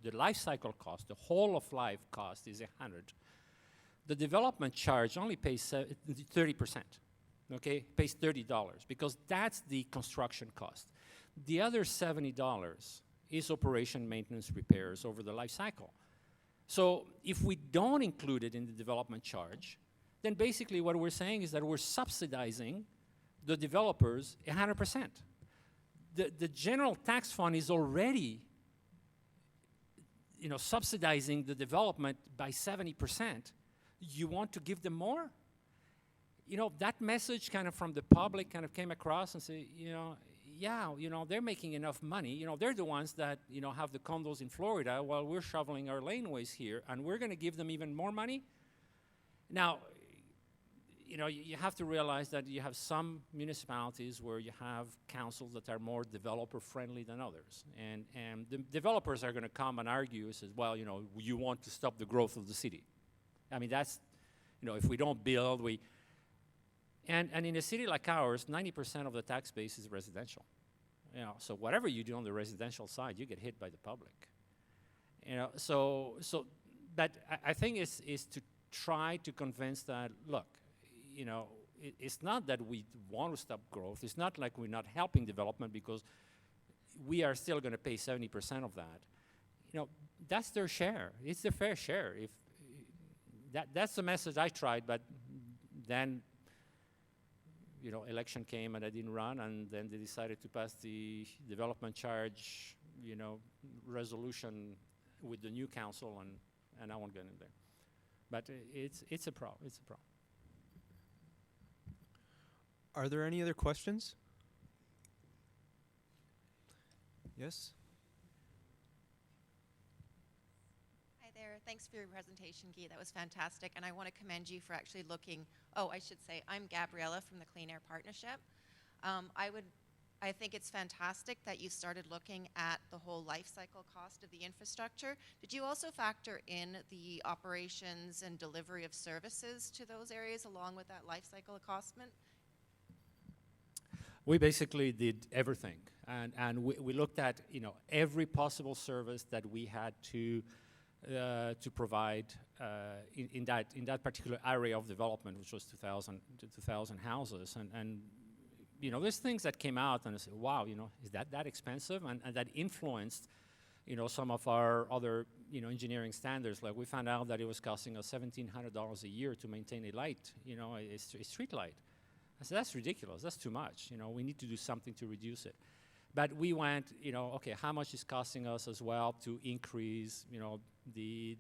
the life cycle cost, the whole of life cost is 100, the development charge only pays 30%, okay, pays $30, because that's the construction cost. The other $70 is operation, maintenance, repairs over the life cycle. So if we don't include it in the development charge, then basically what we're saying is that we're subsidizing the developers 100%. The general tax fund is already, you know, subsidizing the development by 70%. You want to give them more? You know, that message kind of from the public kind of came across and say, you know, yeah, you know, they're making enough money. You know, they're the ones that, you know, have the condos in Florida while we're shoveling our laneways here, and we're going to give them even more money? Now, you know, you have to realize that you have some municipalities where you have councils that are more developer-friendly than others. And the developers are going to come and argue, says, well, you know, you want to stop the growth of the city. I mean, that's, you know, if we don't build, we... And in a city like ours, 90% of the tax base is residential. You know, so whatever you do on the residential side, you get hit by the public. You know, but I think is to try to convince that, look, you know, it's not that we want to stop growth. It's not like we're not helping development, because we are still going to pay 70% of that. You know, that's their share. It's their fair share. If that's the message I tried, but then, you know, election came and I didn't run, and then they decided to pass the development charge, you know, resolution with the new council, and I won't get in there. But it's a problem. It's a problem. Are there any other questions? Yes? Hi there. Thanks for your presentation, Guy. That was fantastic. And I want to commend you for actually looking. Oh, I should say, I'm Gabriella from the Clean Air Partnership. I think it's fantastic that you started looking at the whole life cycle cost of the infrastructure. Did you also factor in the operations and delivery of services to those areas along with that life cycle accostment? We basically did everything, and we looked at, you know, every possible service that we had to provide in that particular area of development, which was 2,000 houses, and you know, there's things that came out and I said, wow, you know, is that expensive? And that influenced, you know, some of our other, you know, engineering standards. Like we found out that it was costing us $1,700 a year to maintain a light, you know, a street light. I said, that's ridiculous, that's too much. You know, we need to do something to reduce it. But we went, you know, okay, how much is costing us as well to increase, you know, the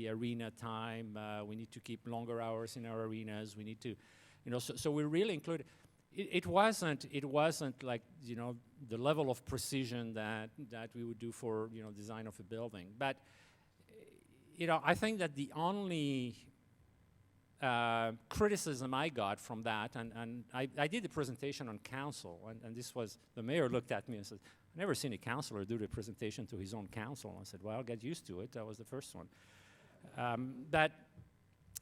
arena time? We need to keep longer hours in our arenas. We need to, you know, so we really included. It wasn't like, you know, the level of precision that we would do for, you know, design of a building. But, you know, I think that the only criticism I got from that, and I did the presentation on council, and this was, the mayor looked at me and said, I've never seen a councillor do the presentation to his own council. I said, well, get used to it. That was the first one. But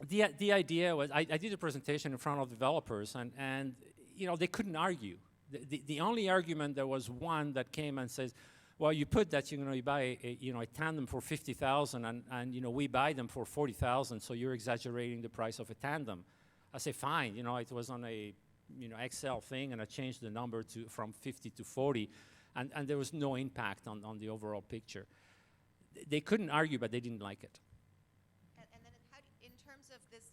the idea was, I did a presentation in front of developers, and you know, they couldn't argue. The only argument, there was one that came and says, well, you put that, you know, you buy a tandem for $50,000 and you know, we buy them for $40,000, so you're exaggerating the price of a tandem. I say, fine, you know, it was on a, you know, Excel thing, and I changed the number from 50 to 40, and there was no impact on the overall picture. They couldn't argue, but they didn't like it. And then in terms of this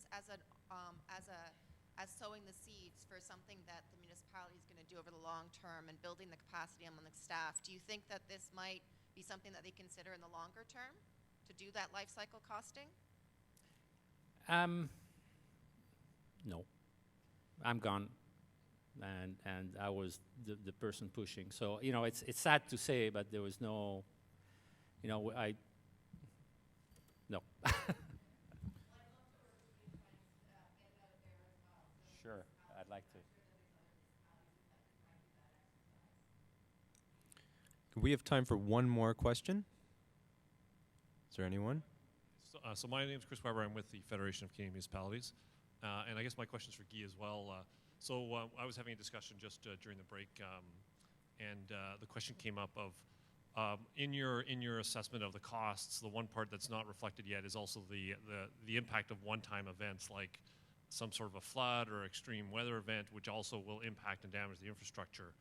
as sowing the seeds for something that the municipality is going to do over the long term and building the capacity among the staff, do you think that this might be something that they consider in the longer term to do that life cycle costing? No, I'm gone, and I was the person pushing. So, you know, it's sad to say, but there was no, you know, no. Sure, I'd like to. We have time for one more question. Is there anyone? So my name is Chris Weber. I'm with the Federation of Canadian Municipalities. And I guess my question is for Guy as well. I was having a discussion just during the break, and the question came up of, in your assessment of the costs, the one part that's not reflected yet is also the impact of one-time events like some sort of a flood or extreme weather event, which also will impact and damage the infrastructure.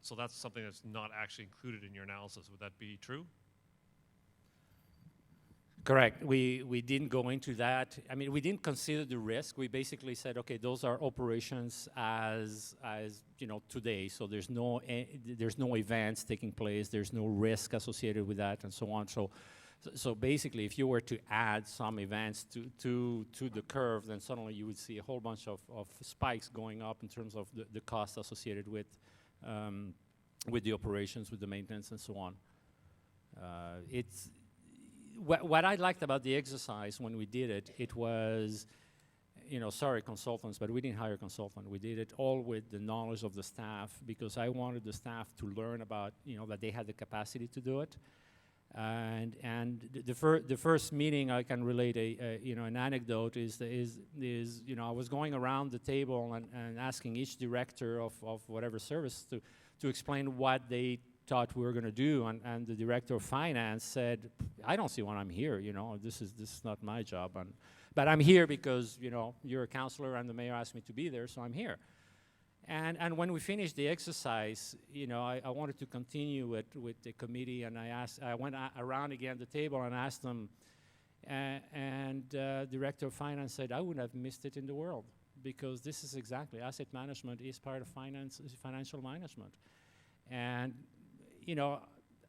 So that's something that's not actually included in your analysis. Would that be true? Correct. We didn't go into that. I mean, we didn't consider the risk. We basically said, okay, those are operations as you know, today. So there's no events taking place. There's no risk associated with that, and so on. So basically, if you were to add some events to the curve, then suddenly you would see a whole bunch of spikes going up in terms of the cost associated with the operations, with the maintenance, and so on. What I liked about the exercise when we did it, it was, you know, sorry consultants, but we didn't hire a consultant. We did it all with the knowledge of the staff, because I wanted the staff to learn about, you know, that they had the capacity to do it. And the first meeting, I can relate an anecdote is you know, I was going around the table and asking each director of whatever service to explain what they thought we were going to do, and the director of finance said, I don't see why I'm here, you know, this is not my job, but I'm here because, you know, you're a councillor and the mayor asked me to be there, so I'm here. And when we finished the exercise, you know, I wanted to continue with the committee, and I went around again the table and asked them, and director of finance said, I wouldn't have missed it in the world, because this is exactly, asset management is part of financial management. And you know,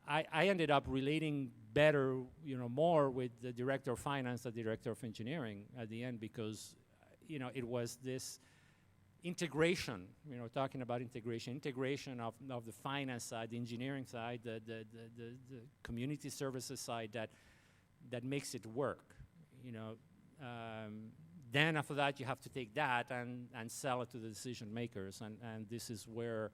I ended up relating better, you know, more with the director of finance than the director of engineering at the end, because, you know, it was this integration, you know, talking about integration of the finance side, the engineering side, the community services side that makes it work, you know. Then after that, you have to take that and sell it to the decision makers, and this is where,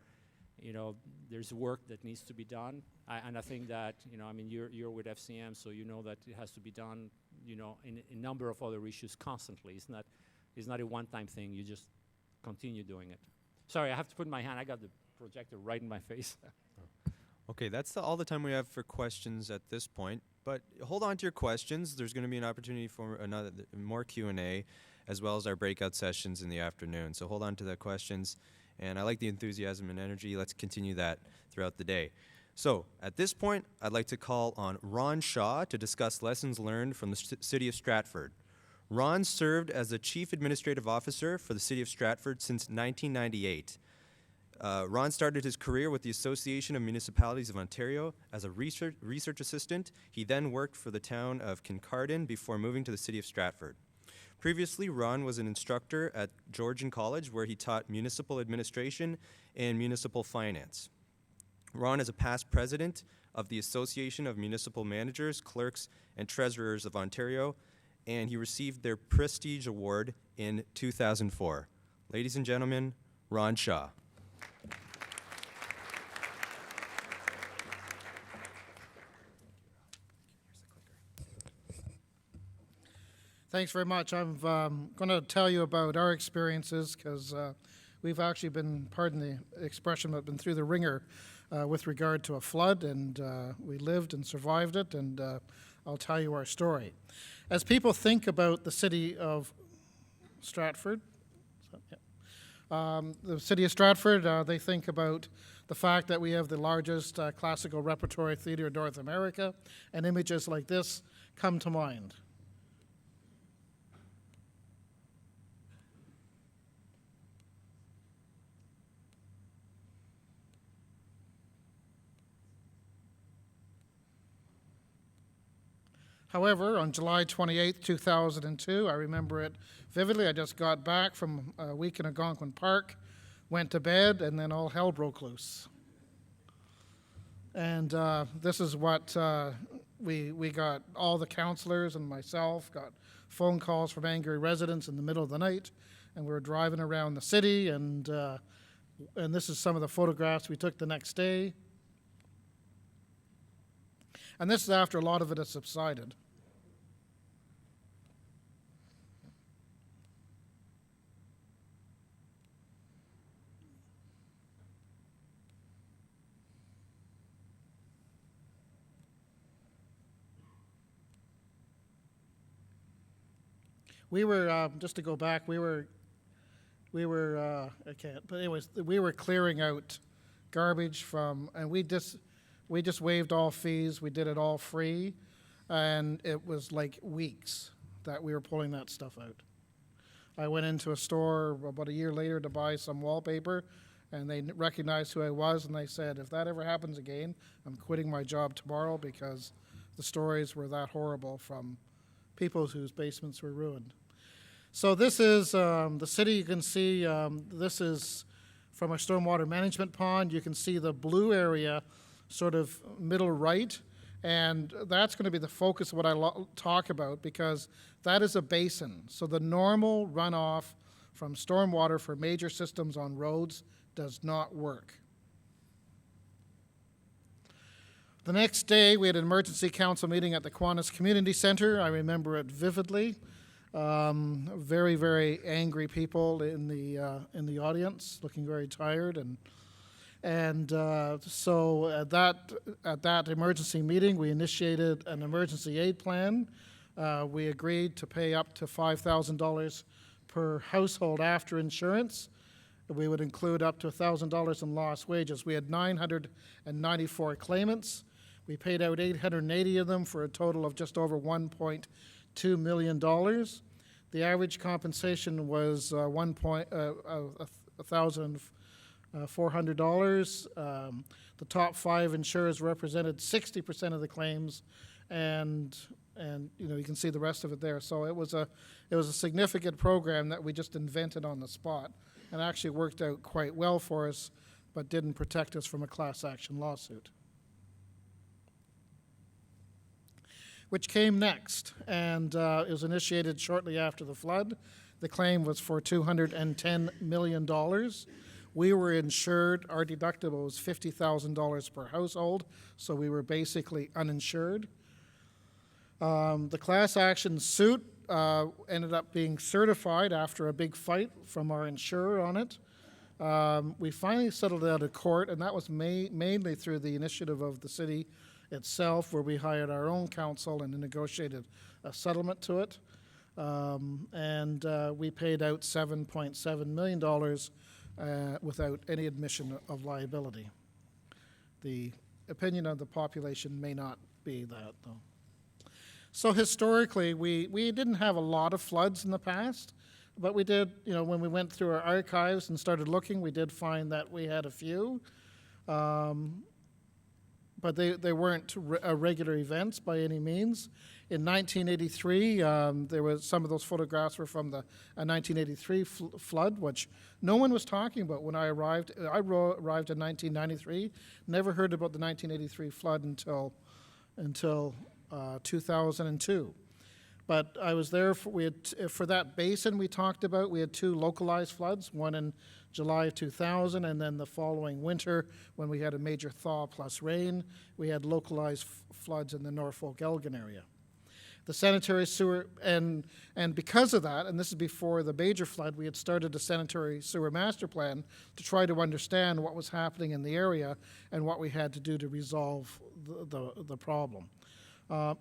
you know, there's work that needs to be done, and I think that, you know, I mean, you're with FCM, so you know that it has to be done, you know, in a number of other issues constantly. It's not a one-time thing. You just continue doing it. Sorry, I have to put my hand. I got the projector right in my face. Okay, that's all the time we have for questions at this point. But hold on to your questions. There's going to be an opportunity for more Q&A, as well as our breakout sessions in the afternoon. So hold on to the questions. And I like the enthusiasm and energy. Let's continue that throughout the day. So at this point, I'd like to call on Ron Shaw to discuss lessons learned from the City of Stratford. Ron served as the Chief Administrative Officer for the City of Stratford since 1998. Ron started his career with the Association of Municipalities of Ontario as a research assistant. He then worked for the town of Kincardine before moving to the City of Stratford. Previously, Ron was an instructor at Georgian College, where he taught municipal administration and municipal finance. Ron is a past president of the Association of Municipal Managers, Clerks, and Treasurers of Ontario, and he received their Prestige Award in 2004. Ladies and gentlemen, Ron Shaw. Thanks very much. I'm going to tell you about our experiences because we've actually been, pardon the expression, but been through the ringer with regard to a flood, and we lived and survived it, and I'll tell you our story. As people think about the City of Stratford, they think about the fact that we have the largest classical repertory theater in North America, and images like this come to mind. However, on July 28, 2002, I remember it vividly. I just got back from a week in Algonquin Park, went to bed, and then all hell broke loose. And this is what we got. All the councillors and myself got phone calls from angry residents in the middle of the night, and we were driving around the city, and this is some of the photographs we took the next day. And this is after a lot of it has subsided. We were, just to go back, we were I can't, but anyways, we were clearing out garbage from, and we just waived all fees. We did it all free, and it was like weeks that we were pulling that stuff out. I went into a store about a year later to buy some wallpaper, and they recognized who I was, and they said, if that ever happens again, I'm quitting my job tomorrow, because the stories were that horrible from people whose basements were ruined. So this is the city. You can see this is from a stormwater management pond. You can see the blue area sort of middle right, and that's going to be the focus of what I talk about, because that is a basin. So the normal runoff from stormwater for major systems on roads does not work. The next day, we had an emergency council meeting at the Kiwanis Community Center. I remember it vividly. Very, very angry people in the audience, looking very tired, and so at that emergency meeting, we initiated an emergency aid plan. We agreed to pay up to $5,000 per household after insurance. We would include up to $1,000 in lost wages. We had 994 claimants. We paid out 880 of them for a total of just over $1.2 million. The average compensation was $1,400. The top 5 insurers represented 60% of the claims, and you can see the rest of it there. So it was a significant program that we just invented on the spot, and actually worked out quite well for us, but didn't protect us from a class action lawsuit, which came next, and it was initiated shortly after the flood. The claim was for $210 million. We were insured. Our deductible was $50,000 per household, so we were basically uninsured. The class action suit ended up being certified after a big fight from our insurer on it. We finally settled it out of court, and that was mainly through the initiative of the city itself, where we hired our own counsel and negotiated a settlement to it. And we paid out $7.7 million without any admission of liability. The opinion of the population may not be that, though. So historically, we didn't have a lot of floods in the past, but we did, you know, when we went through our archives and started looking, we did find that we had a few. But they weren't regular events by any means. In 1983, there was some of those photographs were from the 1983 flood, which no one was talking about when I arrived. I arrived in 1993, never heard about the 1983 flood until 2002. But I was there for that basin we talked about. We had two localized floods, one in July of 2000, and then the following winter when we had a major thaw plus rain, we had localized floods in the Norfolk Elgin area. The sanitary sewer, and because of that, and this is before the major flood, we had started a sanitary sewer master plan to try to understand what was happening in the area and what we had to do to resolve the problem.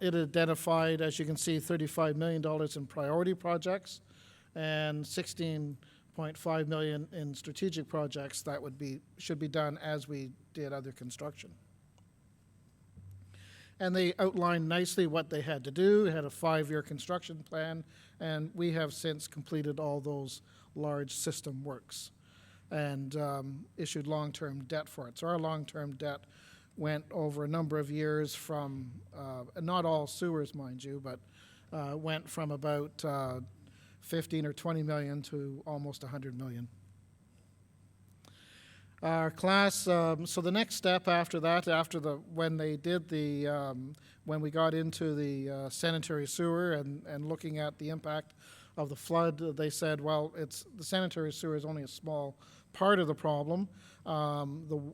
It identified, as you can see, $35 million in priority projects and $16.5 million in strategic projects that should be done as we did other construction. And they outlined nicely what they had to do. They had a 5-year construction plan, and we have since completed all those large system works and issued long-term debt for it. So our long-term debt went over a number of years from, not all sewers, mind you, but went from about 15 or 20 million to almost 100 million. Our class, so the next step after that, when we got into the sanitary sewer and looking at the impact of the flood, they said, well, the sanitary sewer is only a small part of the problem. A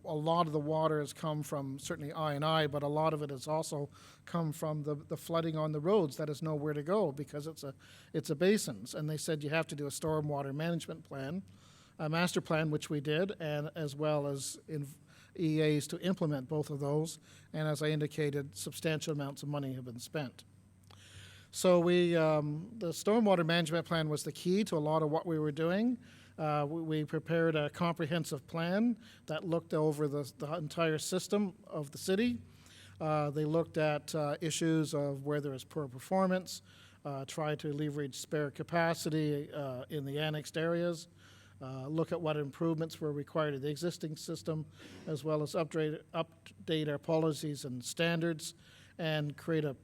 lot of the water has come from certainly I&I, but a lot of it has also come from the flooding on the roads that has nowhere to go because it's a basins. And they said you have to do a stormwater management plan, a master plan, which we did, and as well as EAs to implement both of those. And as I indicated, substantial amounts of money have been spent. So the stormwater management plan was the key to a lot of what we were doing. We prepared a comprehensive plan that looked over the entire system of the city. They looked at issues of where there is poor performance, tried to leverage spare capacity in the annexed areas, look at what improvements were required of the existing system, as well as update our policies and standards, and create a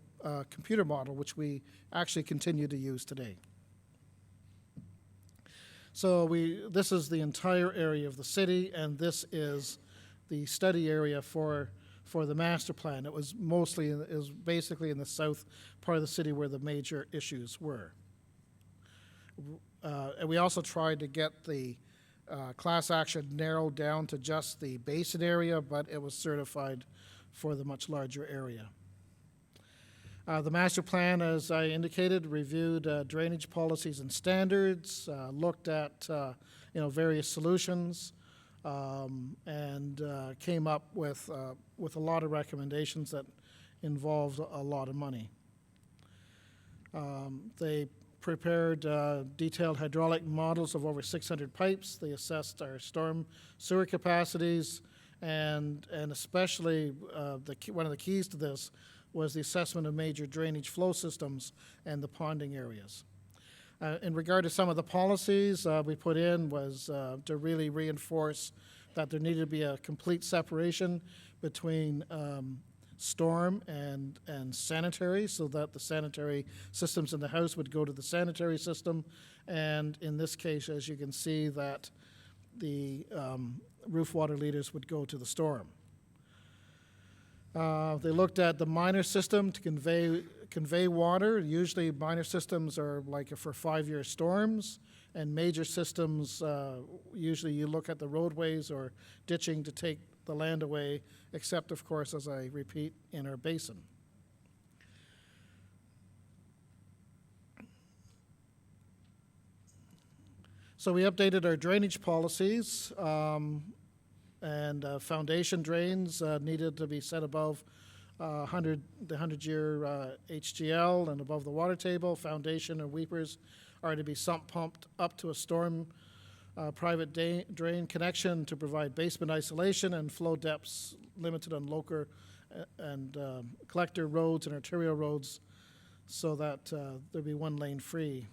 computer model, which we actually continue to use today. So this is the entire area of the city, and this is the study area for the master plan. It was basically in the south part of the city where the major issues were. And we also tried to get the class action narrowed down to just the basin area, but it was certified for the much larger area. The master plan, as I indicated, reviewed drainage policies and standards, looked at various solutions, and came up with a lot of recommendations that involved a lot of money. They prepared detailed hydraulic models of over 600 pipes. They assessed our storm sewer capacities, and especially one of the keys to this was the assessment of major drainage flow systems and the ponding areas. In regard to some of the policies we put in was to really reinforce that there needed to be a complete separation between storm and sanitary, so that the sanitary systems in the house would go to the sanitary system, and in this case, as you can see, that the roof water leaders would go to the storm. They looked at the minor system to convey water. Usually minor systems are like for 5-year storms, and major systems, usually you look at the roadways or ditching to take the land away, except of course, as I repeat, in our basin. So we updated our drainage policies, and foundation drains needed to be set above the 100-year HGL and above the water table. Foundation and weepers are to be sump pumped up to a storm Private drain connection to provide basement isolation and flow depths limited on local and collector roads and arterial roads so that there'd be one lane free.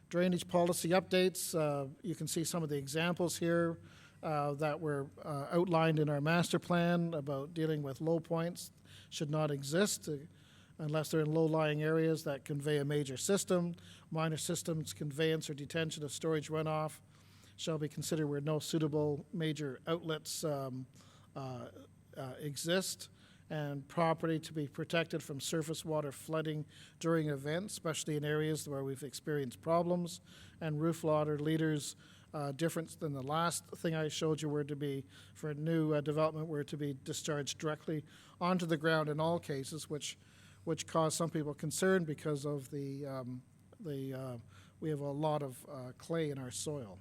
Drainage policy updates, you can see some of the examples here that were outlined in our master plan about dealing with low points should not exist unless they're in low-lying areas that convey a major system. Minor systems, conveyance or detention of storage runoff shall be considered where no suitable major outlets exist, and property to be protected from surface water flooding during events, especially in areas where we've experienced problems, and roof water leaders different than the last thing I showed you were to be, for new development, were to be discharged directly onto the ground in all cases, which caused some people concern because of we have a lot of clay in our soil.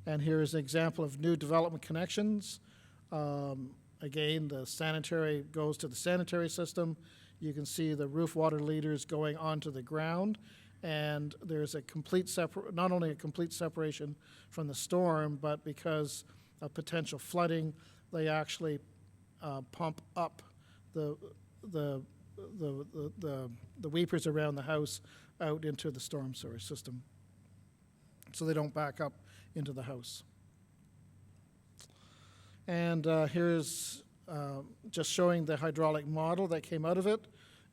And here is an example of new development connections. Again, the sanitary goes to the sanitary system. You can see the roof water leaders going onto the ground, and there's a complete not only a complete separation from the storm, but because of potential flooding, they actually pump up the weepers around the house out into the storm sewer system, so they don't back up into the house. And here's just showing the hydraulic model that came out of it.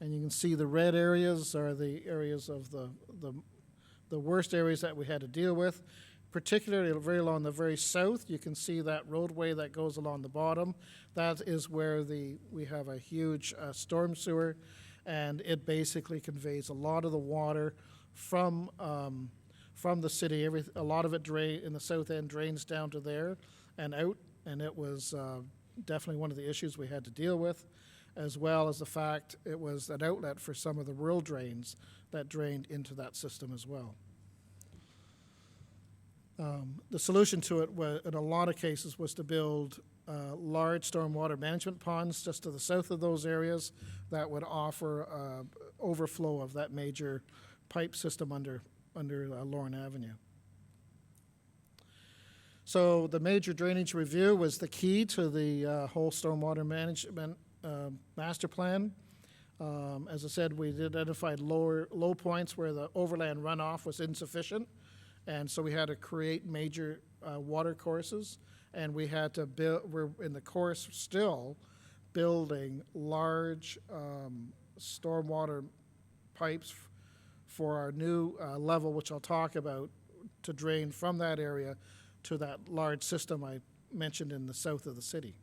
And you can see the red areas are the areas of the worst areas that we had to deal with. Particularly very along the very south, you can see that roadway that goes along the bottom. That is where we have a huge storm sewer, and it basically conveys a lot of the water from the city. A lot of it in the south end drains down to there and out. And it was definitely one of the issues we had to deal with, as well as the fact it was an outlet for some of the rural drains that drained into that system as well. The solution to it, in a lot of cases, was to build large stormwater management ponds just to the south of those areas that would offer overflow of that major pipe system under Lorne Avenue. So the major drainage review was the key to the whole stormwater management master plan. As I said, we identified low points where the overland runoff was insufficient, and so we had to create major water courses, and we had to build, we're in the course still building large stormwater pipes for our new level, which I'll talk about, to drain from that area to that large system I mentioned in the south of the city.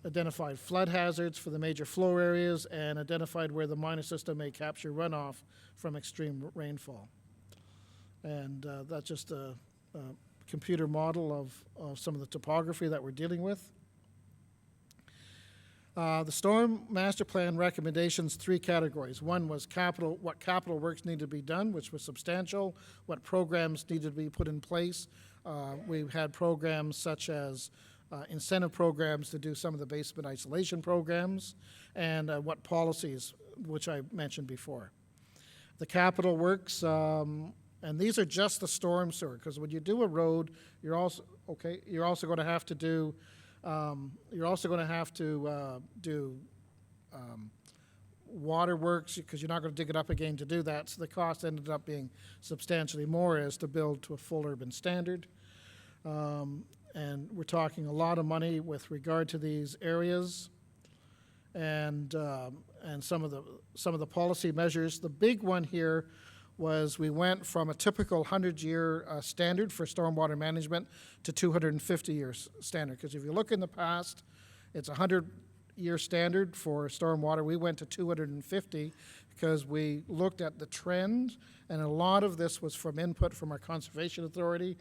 Identified flood hazards for the major flow areas and identified where the minor system may capture runoff from extreme rainfall. And that's just a computer model of some of the topography that we're dealing with. The storm master plan recommendations, 3 categories. One was what capital works needed to be done, which was substantial, what programs needed to be put in place. We've had programs such as incentive programs to do some of the basement isolation programs, and what policies, which I mentioned before. The capital works, and these are just the storm sewer, because when you do a road, you're also going to have to do waterworks, because you're not going to dig it up again to do that. So the cost ended up being substantially more as to build to a full urban standard. And we're talking a lot of money with regard to these areas, and some of the policy measures. The big one here was we went from a typical 100-year standard for stormwater management to 250-year standard. Because if you look in the past, it's a 100-year standard for stormwater. We went to 250 because we looked at the trend, and a lot of this was from input from our Conservation Authority,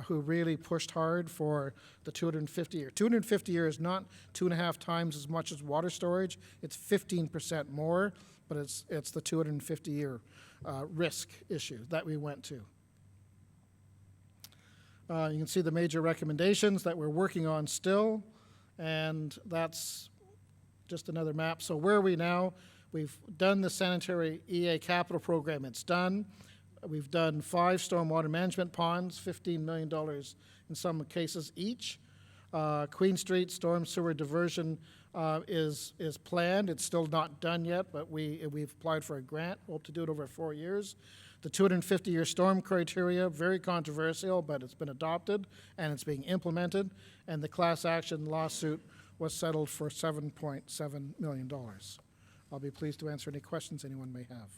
who really pushed hard for the 250-year. 250-year is not 2.5 times as much as water storage. It's 15% more, but it's the 250-year risk issue that we went to. You can see the major recommendations that we're working on still, and that's just another map. So where are we now? We've done the sanitary EA capital program. It's done. We've done 5 stormwater management ponds, $15 million in some cases each. Queen Street storm sewer diversion is planned. It's still not done yet, but we've applied for a grant. Hope to do it over 4 years. The 250-year storm criteria, very controversial, but it's been adopted and it's being implemented. And the class action lawsuit was settled for $7.7 million. I'll be pleased to answer any questions anyone may have.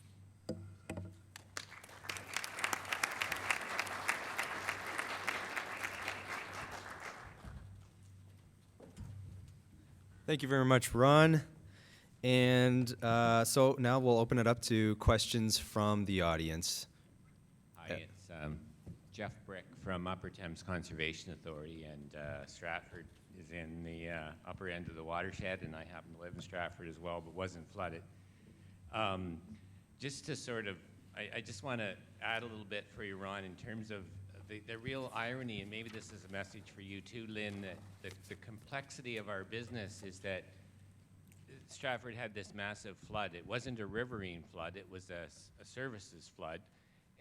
Thank you very much, Ron. And so now we'll open it up to questions from the audience. Hi, it's Jeff Brick from Upper Thames Conservation Authority, and Stratford is in the upper end of the watershed, and I happen to live in Stratford as well, but wasn't flooded. Just to sort of, I just want to add a little bit for you, Ron, in terms of the real irony, and maybe this is a message for you too, Lynn, that the complexity of our business is that Stratford had this massive flood. It wasn't a riverine flood, it was a services flood.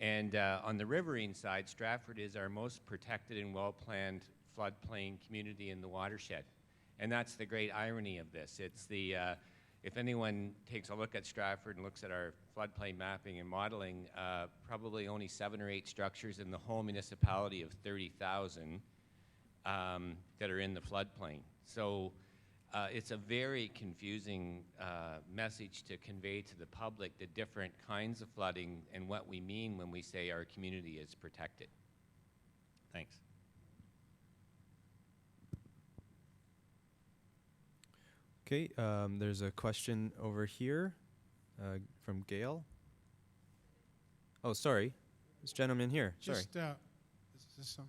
And on the riverine side, Stratford is our most protected and well-planned floodplain community in the watershed. And that's the great irony of this. It's the, if anyone takes a look at Stratford and looks at our floodplain mapping and modeling, probably only 7 or 8 structures in the whole municipality of 30,000 that are in the floodplain. So it's a very confusing message to convey to the public the different kinds of flooding and what we mean when we say our community is protected. Thanks. Okay, there's a question over here from Gail. Oh, sorry. This gentleman here. Sorry. Just, is this on?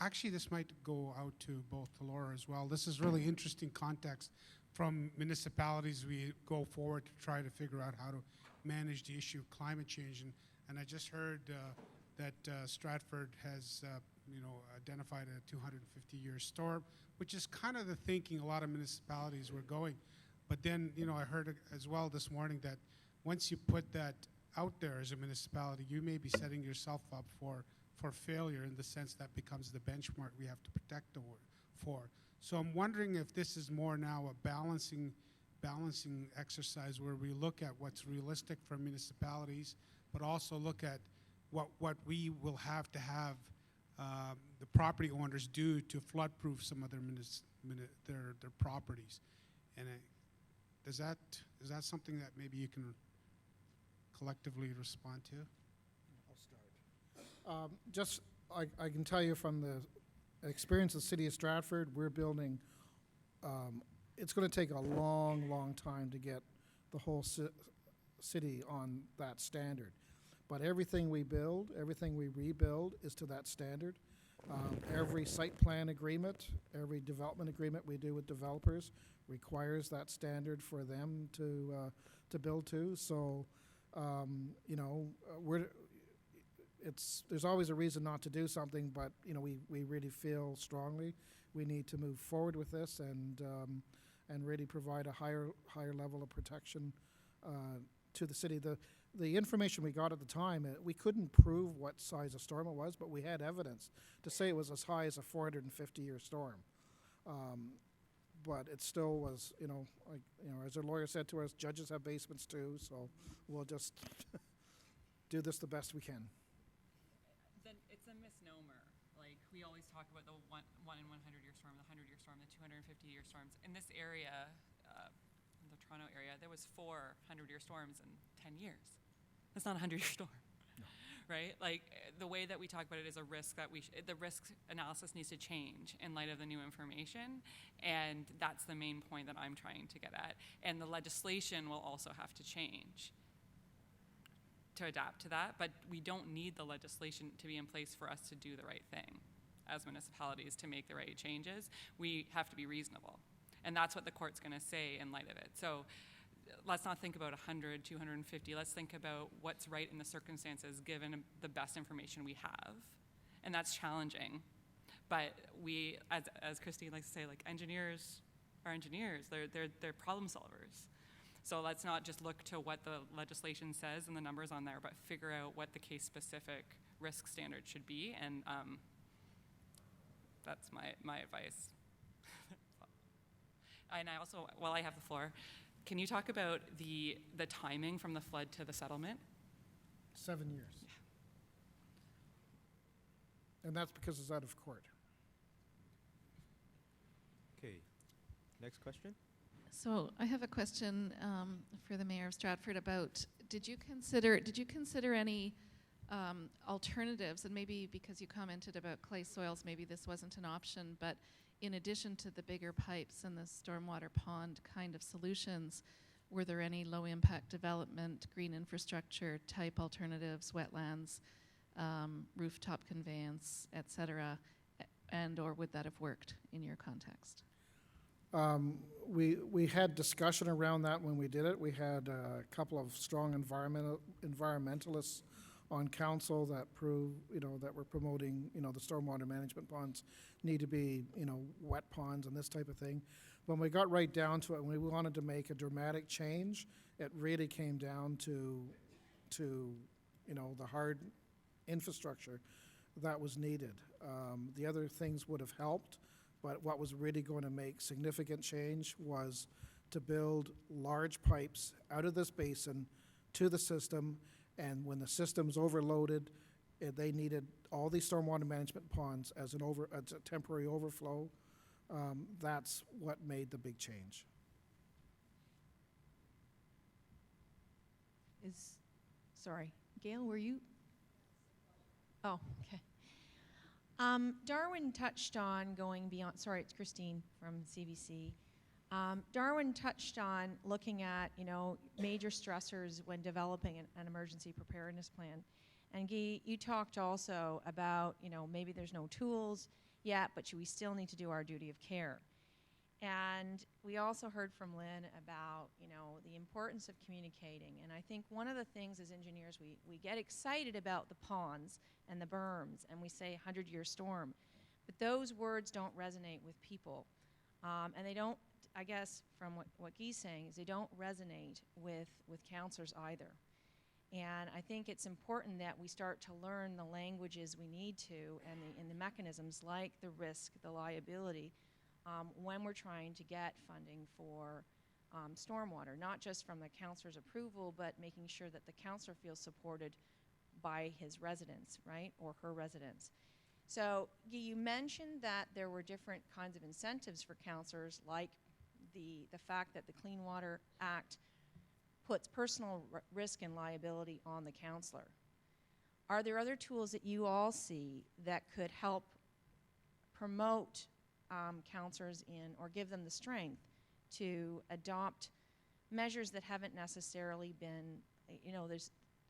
Actually, this might go out to both Laura as well. This is really interesting context from municipalities. We go forward to try to figure out how to manage the issue of climate change. And I just heard that Stratford has identified a 250-year storm, which is kind of the thinking a lot of municipalities were going. But then, I heard as well this morning that once you put that out there as a municipality, you may be setting yourself up for failure in the sense that becomes the benchmark we have to protect for. So I'm wondering if this is more now a balancing exercise where we look at what's realistic for municipalities, but also look at what we will have to have the property owners do to flood-proof some of their properties. And is that something that maybe you can collectively respond to? I can tell you from the experience of the city of Stratford, we're building, it's going to take a long, long time to get the whole city on that standard. But everything we build, everything we rebuild is to that standard. Every site plan agreement, every development agreement we do with developers requires that standard for them to build to. So, there's always a reason not to do something, but we really feel strongly we need to move forward with this and really provide a higher level of protection to the city. The information we got at the time, we couldn't prove what size of storm it was, but we had evidence to say it was as high as a 450-year storm. But it still was, as our lawyer said to us, judges have basements too, so we'll just do this the best we can. It's a misnomer. Like, we always talk about the one in 100-year storm, the 100-year storm, the 250-year storms. In this area, in the Toronto area, there was 4 100-year storms in 10 years. That's not a 100-year storm, no. Right? Like, the way that we talk about it is a risk that the risk analysis needs to change in light of the new information, and that's the main point that I'm trying to get at. And the legislation will also have to change to adapt to that, but we don't need the legislation to be in place for us to do the right thing as municipalities, to make the right changes. We have to be reasonable, and that's what the court's going to say in light of it. So let's not think about 100, 250. Let's think about what's right in the circumstances given the best information we have, and that's challenging. But we, as Christine likes to say, like, engineers are engineers. They're problem solvers. So let's not just look to what the legislation says and the numbers on there, but figure out what the case-specific risk standard should be, and that's my advice. And I also, while I have the floor, can you talk about the timing from the flood to the settlement? 7 years. And that's because it's out of court. Okay, next question. So I have a question for the Mayor of Stratford about, did you consider any alternatives, and maybe because you commented about clay soils, maybe this wasn't an option, but in addition to the bigger pipes and the stormwater pond kind of solutions, were there any low impact development, green infrastructure type alternatives, wetlands, rooftop conveyance, et cetera, and or would that have worked in your context? We had discussion around that when we did it. We had a couple of strong environmentalists on council that that were promoting, the stormwater management ponds need to be, wet ponds and this type of thing. When we got right down to it, and we wanted to make a dramatic change, it really came down to the hard infrastructure that was needed. The other things would have helped, but what was really going to make significant change was to build large pipes out of this basin to the system, and when the system's overloaded, they needed all these stormwater management ponds as a temporary overflow. That's what made the big change. Sorry, Gail, were you? Oh, okay. Darwin touched on going beyond, sorry, it's Christine from CBC. Darwin touched on looking at, major stressors when developing an emergency preparedness plan. And Guy, you talked also about, maybe there's no tools yet, but we still need to do our duty of care. And we also heard from Lynn about, the importance of communicating. And I think one of the things as engineers, we get excited about the ponds and the berms, and we say 100-year storm. But those words don't resonate with people. And they don't, I guess, from what Guy's saying, is they don't resonate with councillors either. And I think it's important that we start to learn the languages we need to and the mechanisms like the risk, the liability, when we're trying to get funding for stormwater, not just from the councillor's approval, but making sure that the councillor feels supported by his residents, right, or her residents. So Guy, you mentioned that there were different kinds of incentives for councillors, like the fact that the Clean Water Act puts personal risk and liability on the councillor. Are there other tools that you all see that could help promote councillors in, or give them the strength to adopt measures that haven't necessarily been,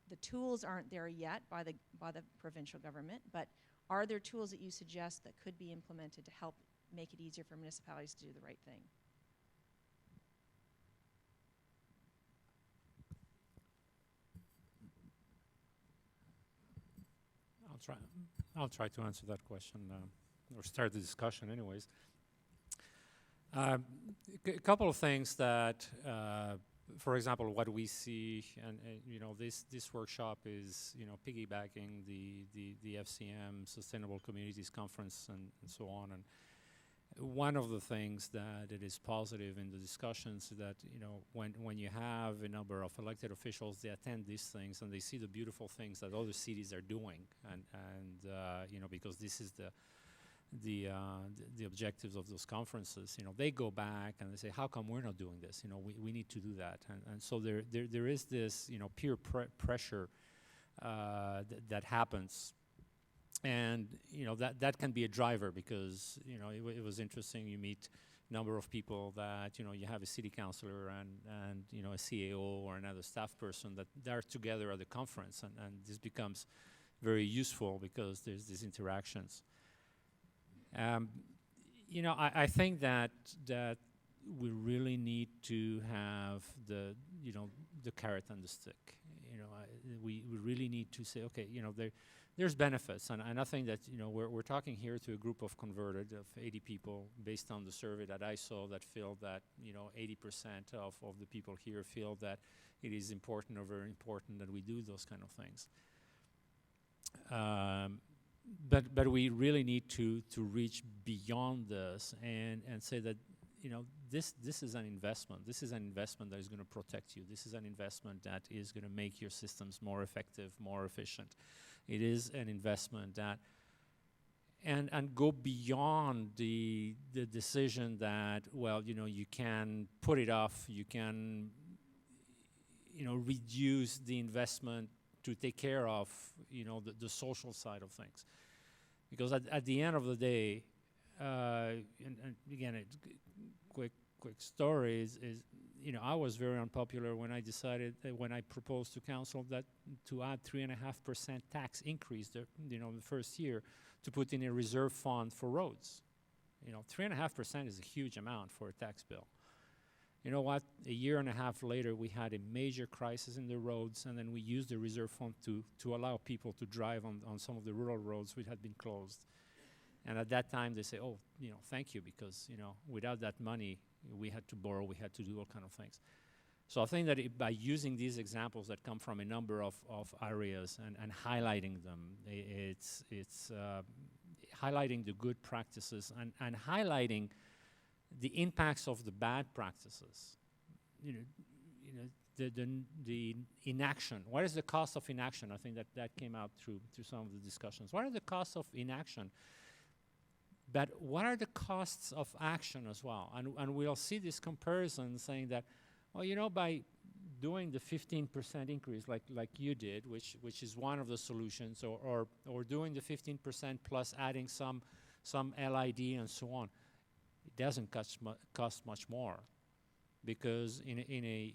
the tools aren't there yet by the provincial government, but are there tools that you suggest that could be implemented to help make it easier for municipalities to do the right thing? I'll try to answer that question, or start the discussion anyways. A couple of things that, for example, what we see, and this workshop is, piggybacking the FCM Sustainable Communities Conference and so on. And one of the things that it is positive in the discussions is that, when you have a number of elected officials, they attend these things and they see the beautiful things that other cities are doing, and because this is the objectives of those conferences, they go back and they say, how come we're not doing this? We need to do that. And so there is this, peer pressure that happens. And, that can be a driver because, it was interesting. You meet a number of people that, you have a city councillor and a CAO or another staff person that they're together at the conference. And this becomes very useful because there's these interactions. I think that we really need to have the carrot and the stick. we really need to say, okay, there's benefits, and I think that we're talking here to a group of converted of 80 people based on the survey that I saw that feel that 80% of the people here feel that it is important or very important that we do those kind of things. But we really need to reach beyond this and say that this is an investment. This is an investment that is going to protect you. This is an investment that is going to make your systems more effective, more efficient. It is an investment that and go beyond the decision that, well, you can put it off, you can reduce the investment to take care of the social side of things. Because at the end of the day, and again, quick story is I was very unpopular when I decided when I proposed to council that to add 3.5% tax increase the first year to put in a reserve fund for roads. 3.5% is a huge amount for a tax bill. You know what? A year and a half later, we had a major crisis in the roads, and then we used the reserve fund to allow people to drive on some of the rural roads which had been closed. And at that time, they say, oh, thank you, because, without that money, we had to borrow, we had to do all kind of things. So I think that by using these examples that come from a number of areas and highlighting them, it's highlighting the good practices and highlighting the impacts of the bad practices. The inaction. What is the cost of inaction? I think that came out through some of the discussions. What are the costs of inaction? But what are the costs of action as well? And we'll see this comparison saying that, well, by doing the 15% increase like you did, which is one of the solutions, or doing the 15% plus adding some LID and so on, it doesn't cost much more, because in a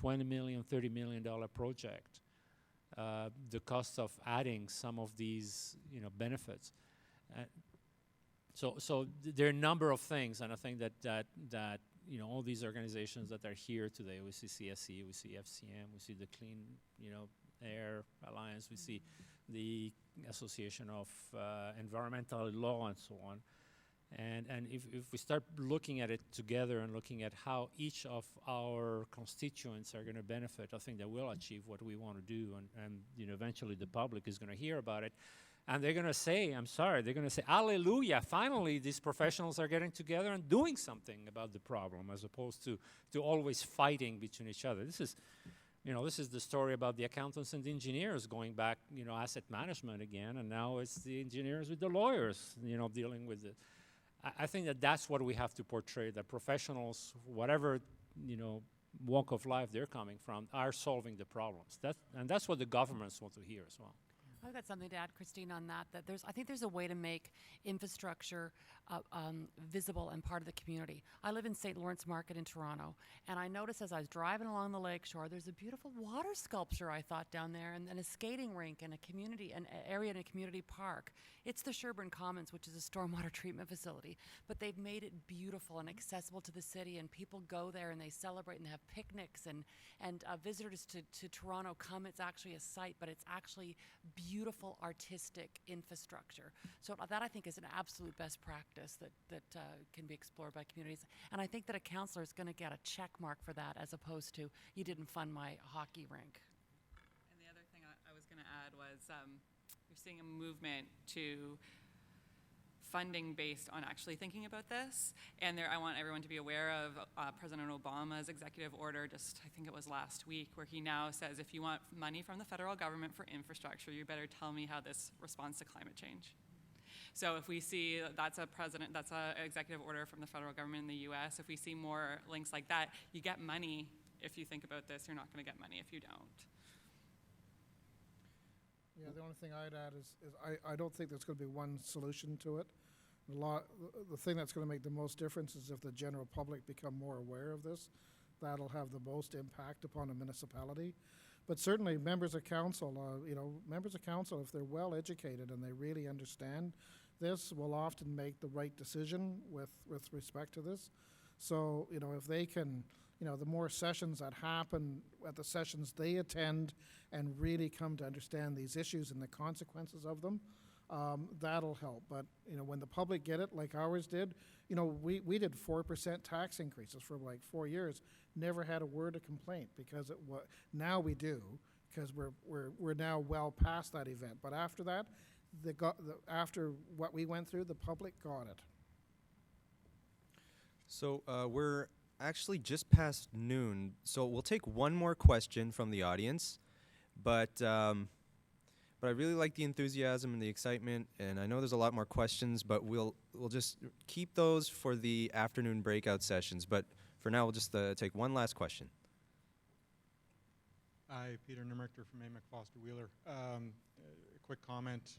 $20 million, $30 million project, the cost of adding some of these benefits. So there are a number of things, and I think that all these organizations that are here today, we see CSE, we see FCM, we see the Clean Air Alliance, we see the Association of Environmental Law and so on. And if we start looking at it together and looking at how each of our constituents are going to benefit, I think that we'll achieve what we want to do, and eventually the public is going to hear about it. And they're going to say, they're going to say, hallelujah, finally these professionals are getting together and doing something about the problem, as opposed to always fighting between each other. This is the story about the accountants and the engineers going back, asset management again, and now it's the engineers with the lawyers, dealing with it. I think that that's what we have to portray, that professionals, whatever, walk of life they're coming from, are solving the problems. And that's what the governments want to hear as well. I've got something to add, Christine, on that. I think there's a way to make infrastructure visible and part of the community. I live in St. Lawrence Market in Toronto, and I noticed as I was driving along the lakeshore, there's a beautiful water sculpture, I thought, down there, and a skating rink and an area in a community park. It's the Sherburne Commons, which is a stormwater treatment facility, but they've made it beautiful and accessible to the city, and people go there and they celebrate and have picnics, and visitors to Toronto come. It's actually a site, but it's actually beautiful artistic infrastructure. So that, I think, is an absolute best practice that can be explored by communities. And I think that a councillor is going to get a check mark for that, as opposed to, you didn't fund my hockey rink. And the other thing I was going to add was you're seeing a movement to funding based on actually thinking about this. And I want everyone to be aware of President Obama's executive order, I think it was last week, where he now says, if you want money from the federal government for infrastructure, you better tell me how this responds to climate change. So if we see that's an executive order from the federal government in the US, if we see more links like that, you get money. If you think about this, you're not going to get money if you don't. Yeah, the only thing I'd add is I don't think there's going to be one solution to it. The thing that's going to make the most difference is if the general public become more aware of this. That'll have the most impact upon a municipality. But certainly members of council, if they're well educated and they really understand this, will often make the right decision with respect to this. So, if they can, the more sessions that happen at the sessions they attend and really come to understand these issues and the consequences of them, that'll help. But, when the public get it, like ours did, we did 4% tax increases for like 4 years, never had a word of complaint because now we do, because we're now well past that event. But after that, after what we went through, the public got it. So we're actually just past noon, so we'll take one more question from the audience, but I really like the enthusiasm and the excitement, and I know there's a lot more questions, but we'll just keep those for the afternoon breakout sessions. But for now, we'll just take one last question. Hi, Peter Nimmerchter from AMEC Foster Wheeler. A quick comment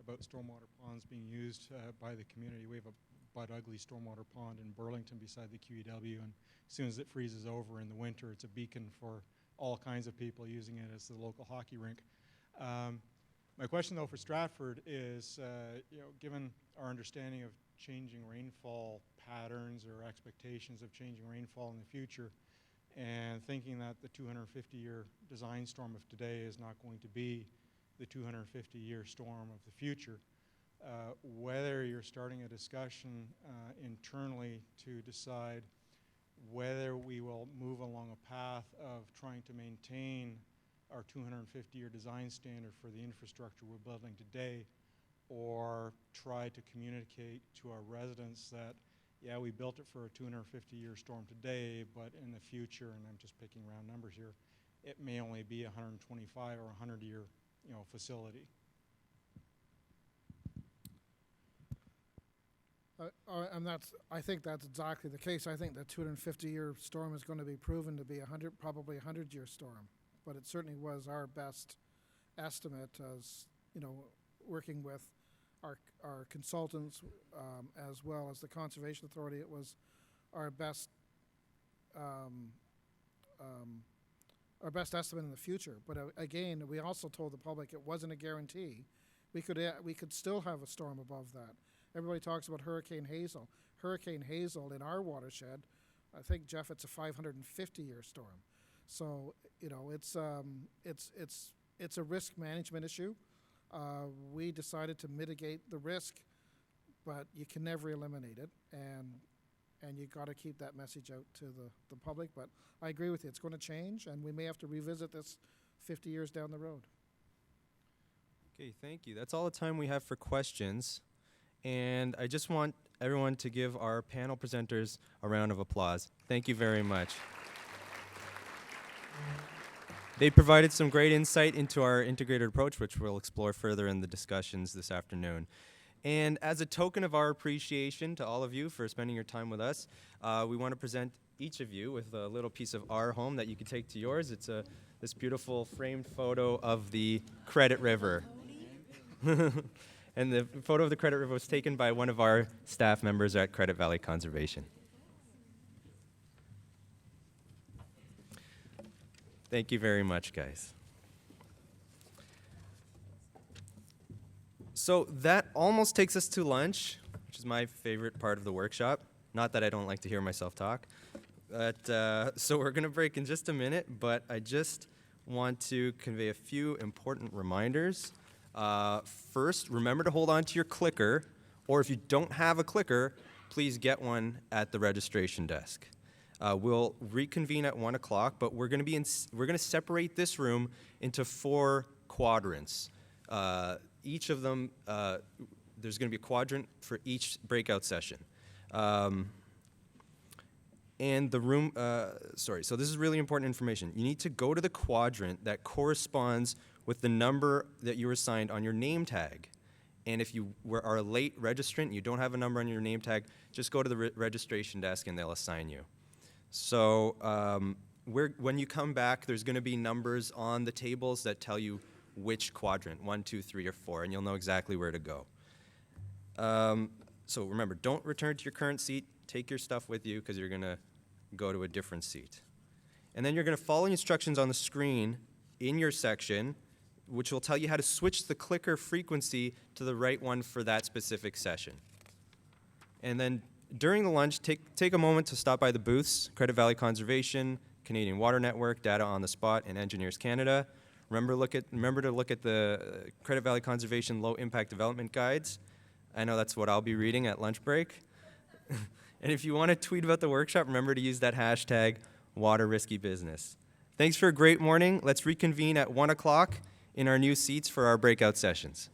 about stormwater ponds being used by the community. We have a Bud Ugly stormwater pond in Burlington beside the QEW, and as soon as it freezes over in the winter, it's a beacon for all kinds of people using it as the local hockey rink. My question, though, for Stratford is, given our understanding of changing rainfall patterns or expectations of changing rainfall in the future, and thinking that the 250-year design storm of today is not going to be the 250-year storm of the future, whether you're starting a discussion internally to decide whether we will move along a path of trying to maintain our 250-year design standard for the infrastructure we're building today, or try to communicate to our residents that, yeah, we built it for a 250-year storm today, but in the future, and I'm just picking round numbers here, it may only be a 125 or 100-year, facility. And I think that's exactly the case. I think the 250-year storm is going to be proven to be probably a 100-year storm. But it certainly was our best estimate, as working with our consultants as well as the Conservation Authority. It was our best estimate in the future. But again, we also told the public it wasn't a guarantee. We could still have a storm above that. Everybody talks about Hurricane Hazel. Hurricane Hazel in our watershed, I think, Jeff, it's a 550-year storm. So it's a risk management issue. We decided to mitigate the risk, but you can never eliminate it, and you got to keep that message out to the public. But I agree with you; it's going to change, and we may have to revisit this 50 years down the road. Okay, thank you. That's all the time we have for questions. And I just want everyone to give our panel presenters a round of applause. Thank you very much. They provided some great insight into our integrated approach, which we'll explore further in the discussions this afternoon. And as a token of our appreciation to all of you for spending your time with us, we want to present each of you with a little piece of our home that you can take to yours. It's this beautiful framed photo of the Credit River. And the photo of the Credit River was taken by one of our staff members at Credit Valley Conservation. Thank you very much, guys. So that almost takes us to lunch, which is my favorite part of the workshop. Not that I don't like to hear myself talk. But, so we're going to break in just a minute, but I just want to convey a few important reminders. First, remember to hold on to your clicker, or if you don't have a clicker, please get one at the registration desk. We'll reconvene at 1 o'clock, but we're going to separate this room into 4 quadrants. Each of them, there's going to be a quadrant for each breakout session. And the room, so this is really important information. You need to go to the quadrant that corresponds with the number that you were assigned on your name tag. And if you are a late registrant, you don't have a number on your name tag, just go to the registration desk and they'll assign you. So when you come back, there's going to be numbers on the tables that tell you which quadrant, 1, 2, 3, or 4, and you'll know exactly where to go. So remember, don't return to your current seat. Take your stuff with you because you're going to go to a different seat. And then you're going to follow instructions on the screen in your section, which will tell you how to switch the clicker frequency to the right one for that specific session. And then during the lunch, take a moment to stop by the booths, Credit Valley Conservation, Canadian Water Network, Data on the Spot, and Engineers Canada. Remember to look at the Credit Valley Conservation Low Impact Development Guides. I know that's what I'll be reading at lunch break. And if you want to tweet about the workshop, remember to use that hashtag #WaterRiskyBusiness. Thanks for a great morning. Let's reconvene at 1 o'clock in our new seats for our breakout sessions.